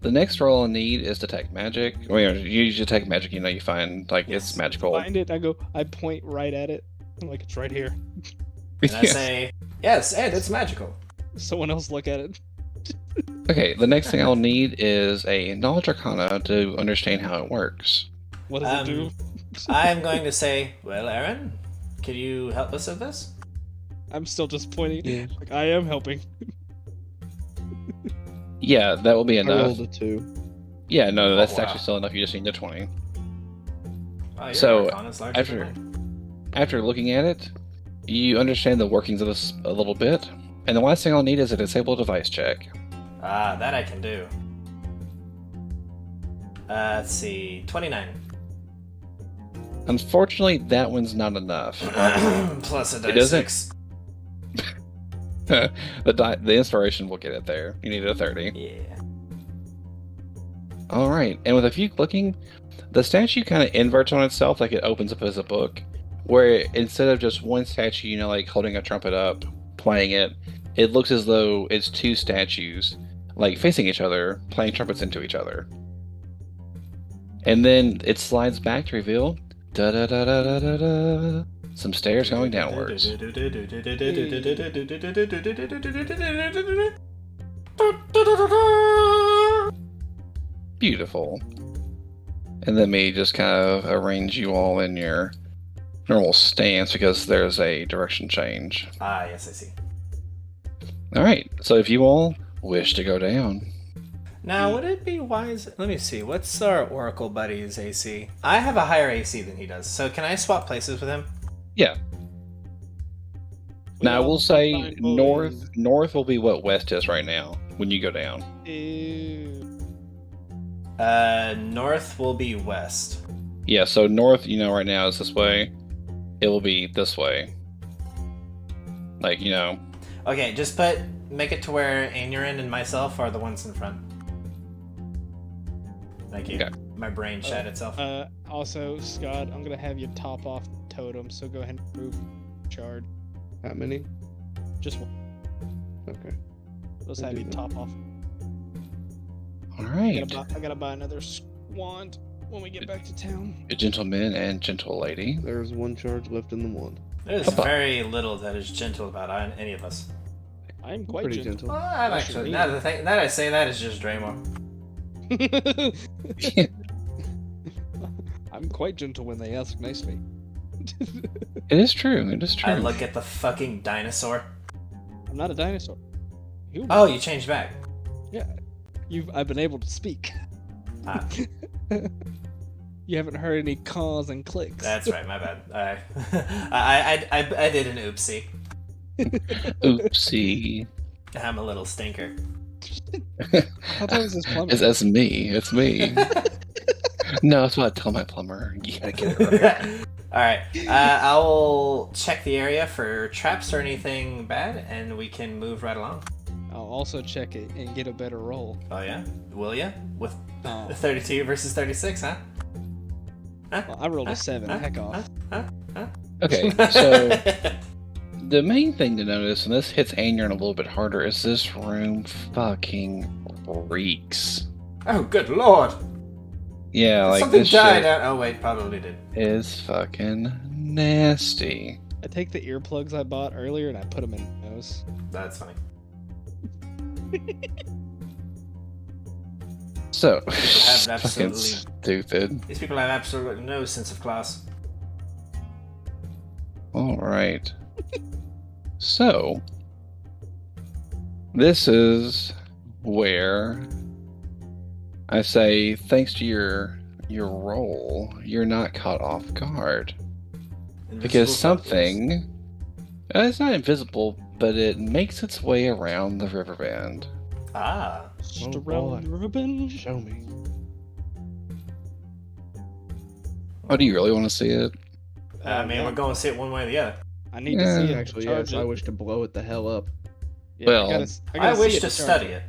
S1: The next roll I need is detect magic. Well, you use detect magic, you find,
S3: Yes.
S1: it's magical.
S2: Find it. I point right at it. I'm like, it's right here.
S3: And I say, yes, and it's magical.
S2: Someone else look at it.
S1: Okay, the next thing I'll need is a knowledge arcana to understand how it works.
S2: What does it do?
S3: I'm going to say, well, Aaron, could you help us with this?
S2: I'm still just pointing.
S4: Yeah.
S2: Like, I am helping.
S1: Yeah, that will be
S4: I
S1: enough.
S4: rolled a 2.
S1: Yeah, no, that's
S3: wow.
S1: actually still enough. You just need the 20.
S3: Oh, your
S1: So,
S3: Arcana's larger
S1: after-
S3: than mine.
S1: After looking at it, you understand the workings of this a little bit, and the last thing I'll need is a disable device check.
S3: Ah, that I can do. Let's see, 29.
S1: Unfortunately, that one's not enough.
S3: Plus a
S1: It
S3: die
S1: doesn't-
S3: 6.
S1: the inspiration will get it there. You need a 30.
S3: Yeah.
S1: All right, and with a few clicking, the statue kind of inverts on itself, like it opens up as a book, where instead of just one statue, like holding a trumpet up, playing it, it looks as though it's two statues, like facing each other, playing trumpets into each other. And then it slides back to reveal da da da da da da da. Some stairs going downwards. Beautiful. And let me just kind of arrange you all in your normal stance because there's a direction change.
S3: Ah, yes, I see.
S1: Alright, so if you all wish to go down.
S3: Now, would it be wise... Let me see. What's our Oracle buddy's AC? I have a higher AC than he does, so can I swap places with him?
S1: Yeah. Now I will say
S2: Fine,
S1: north will be what west is right now when you go down.
S3: North will be west.
S1: Yeah, so north, right now is this way. It will be this way. Like,
S3: Okay, just make it to where Aeon and myself are the ones in front. Thank you.
S1: Okay.
S3: My brain shat itself.
S2: Also, Scott, I'm gonna have you top off the totem, so go ahead and prove charge.
S4: How many?
S2: Just one.
S4: Okay.
S2: Let's have you top off.
S1: Alright.
S2: I gotta buy another wand when we get back to town.
S1: Gentlemen and gentle lady.
S4: There's one charge left in the wand.
S3: There's very little that is gentle about any of us.
S2: I'm quite
S4: Pretty
S2: gentle.
S3: Well, I'm actually... Now that I say that is just Draymore.
S2: I'm quite gentle when they ask nicely.
S1: It is true. It is true.
S3: I look at the fucking dinosaur.
S2: I'm not a dinosaur.
S3: Oh, you changed back.
S2: Yeah. I've been able to speak.
S3: Ah.
S2: You haven't heard any caws and clicks.
S3: That's right, my bad. I did an oopsie.
S1: Oopsie.
S3: I'm a little stinker.
S2: I thought that was his plumber.
S1: It's me. It's me. No, that's what I tell my plumber. You gotta get it right.
S3: Alright, I will check the area for traps or anything bad, and we can move right along.
S2: I'll also check it and get a better roll.
S3: Oh yeah? Will ya? With
S2: Oh.
S3: 32 versus 36, huh?
S2: Well, I rolled a 7. Heck off.
S1: Okay, so the main thing to notice, and this hits Aeon a little bit harder, is this room fucking reeks.
S3: Oh, good lord!
S1: Yeah, like
S3: Something
S1: this
S3: died
S1: shit
S3: out. Oh wait, probably did.
S1: is fucking nasty.
S2: I take the earplugs I bought earlier and I put them in my nose.
S3: That's funny.
S1: So,
S3: have
S1: fucking
S3: absolutely-
S1: stupid.
S3: These people have absolutely no sense of class.
S1: Alright. So, this is where I say, thanks to your roll, you're not caught off guard. Because
S3: Invisible
S1: something, it's not invisible, but it makes its way around the river bend.
S3: substance. Ah.
S2: Just
S4: Oh,
S2: around
S4: boy.
S2: the ribbon.
S4: Show me.
S1: Oh, do you really want to see it?
S3: I mean,
S2: yeah.
S3: we're going to see it one way or the other.
S2: I need
S1: Yeah.
S2: to see it.
S4: Actually,
S2: Charge
S4: yes, I
S2: it.
S4: wish to blow it the hell up.
S2: Yeah,
S1: Well,
S2: I
S3: I
S2: gotta
S3: wish
S2: see
S3: to
S2: it charge
S3: study it.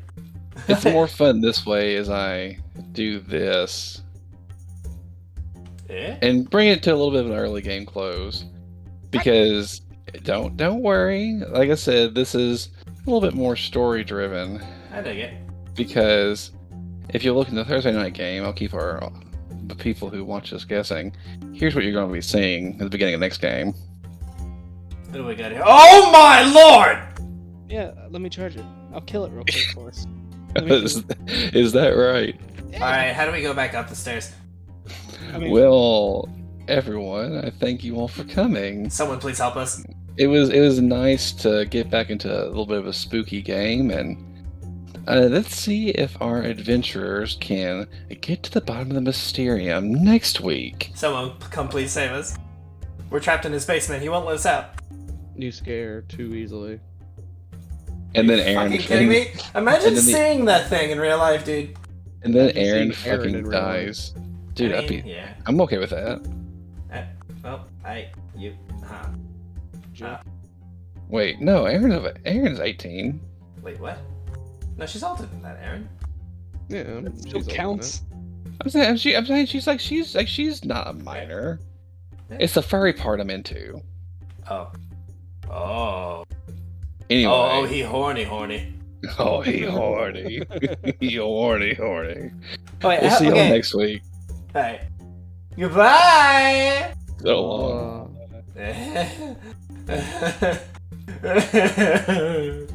S1: It's more fun this way as I do this.
S3: Eh?
S1: And bring it to a little bit of an early game close. Because don't worry. Like I said, this is a little bit more story driven.
S3: I dig it.
S1: Because if you look in the Thursday night game, I'll keep the people who watch this guessing. Here's what you're going to be seeing at the beginning of the next game.
S3: What do we got here? Oh my lord!
S2: Yeah, let me charge it. I'll kill it real quick for us. Let me
S1: is, is that right?
S3: Alright, how do we go back up the stairs?
S2: I mean,
S1: Well, everyone, I thank you all for coming.
S3: Someone please help us.
S1: It was nice to get back into a little bit of a spooky game, and let's see if our adventurers can get to the bottom of the Mysterium next week.
S3: Someone come please save us. We're trapped in his basement. He won't let us out.
S4: You scare too easily.
S1: And then
S3: Are you
S1: Aaron,
S3: fucking kidding me? Imagine
S1: and then the-
S3: seeing that thing in real life, dude.
S1: and then
S4: Imagine
S1: Aaron
S4: seeing Aaron in
S1: fucking
S4: real life.
S1: dies. Dude,
S3: I
S1: I'd
S3: mean,
S1: be,
S3: yeah.
S1: I'm okay with that.
S3: Well, huh.
S2: Joe.
S1: Wait, no, Aaron's 18.
S3: Wait, what? No, she's older than that, Aaron.
S4: Yeah,
S2: That
S4: she's
S2: still
S4: old
S2: counts.
S1: I'm saying she's not a minor. It's the furry part I'm into.
S3: Oh. Oh.
S1: Anyway.
S3: Oh, he horny.
S1: Oh, he horny. He horny.
S3: Wait,
S1: We'll see y'all
S3: okay.
S1: next week.
S3: Alright. Goodbye!
S1: So long.
S4: Uh,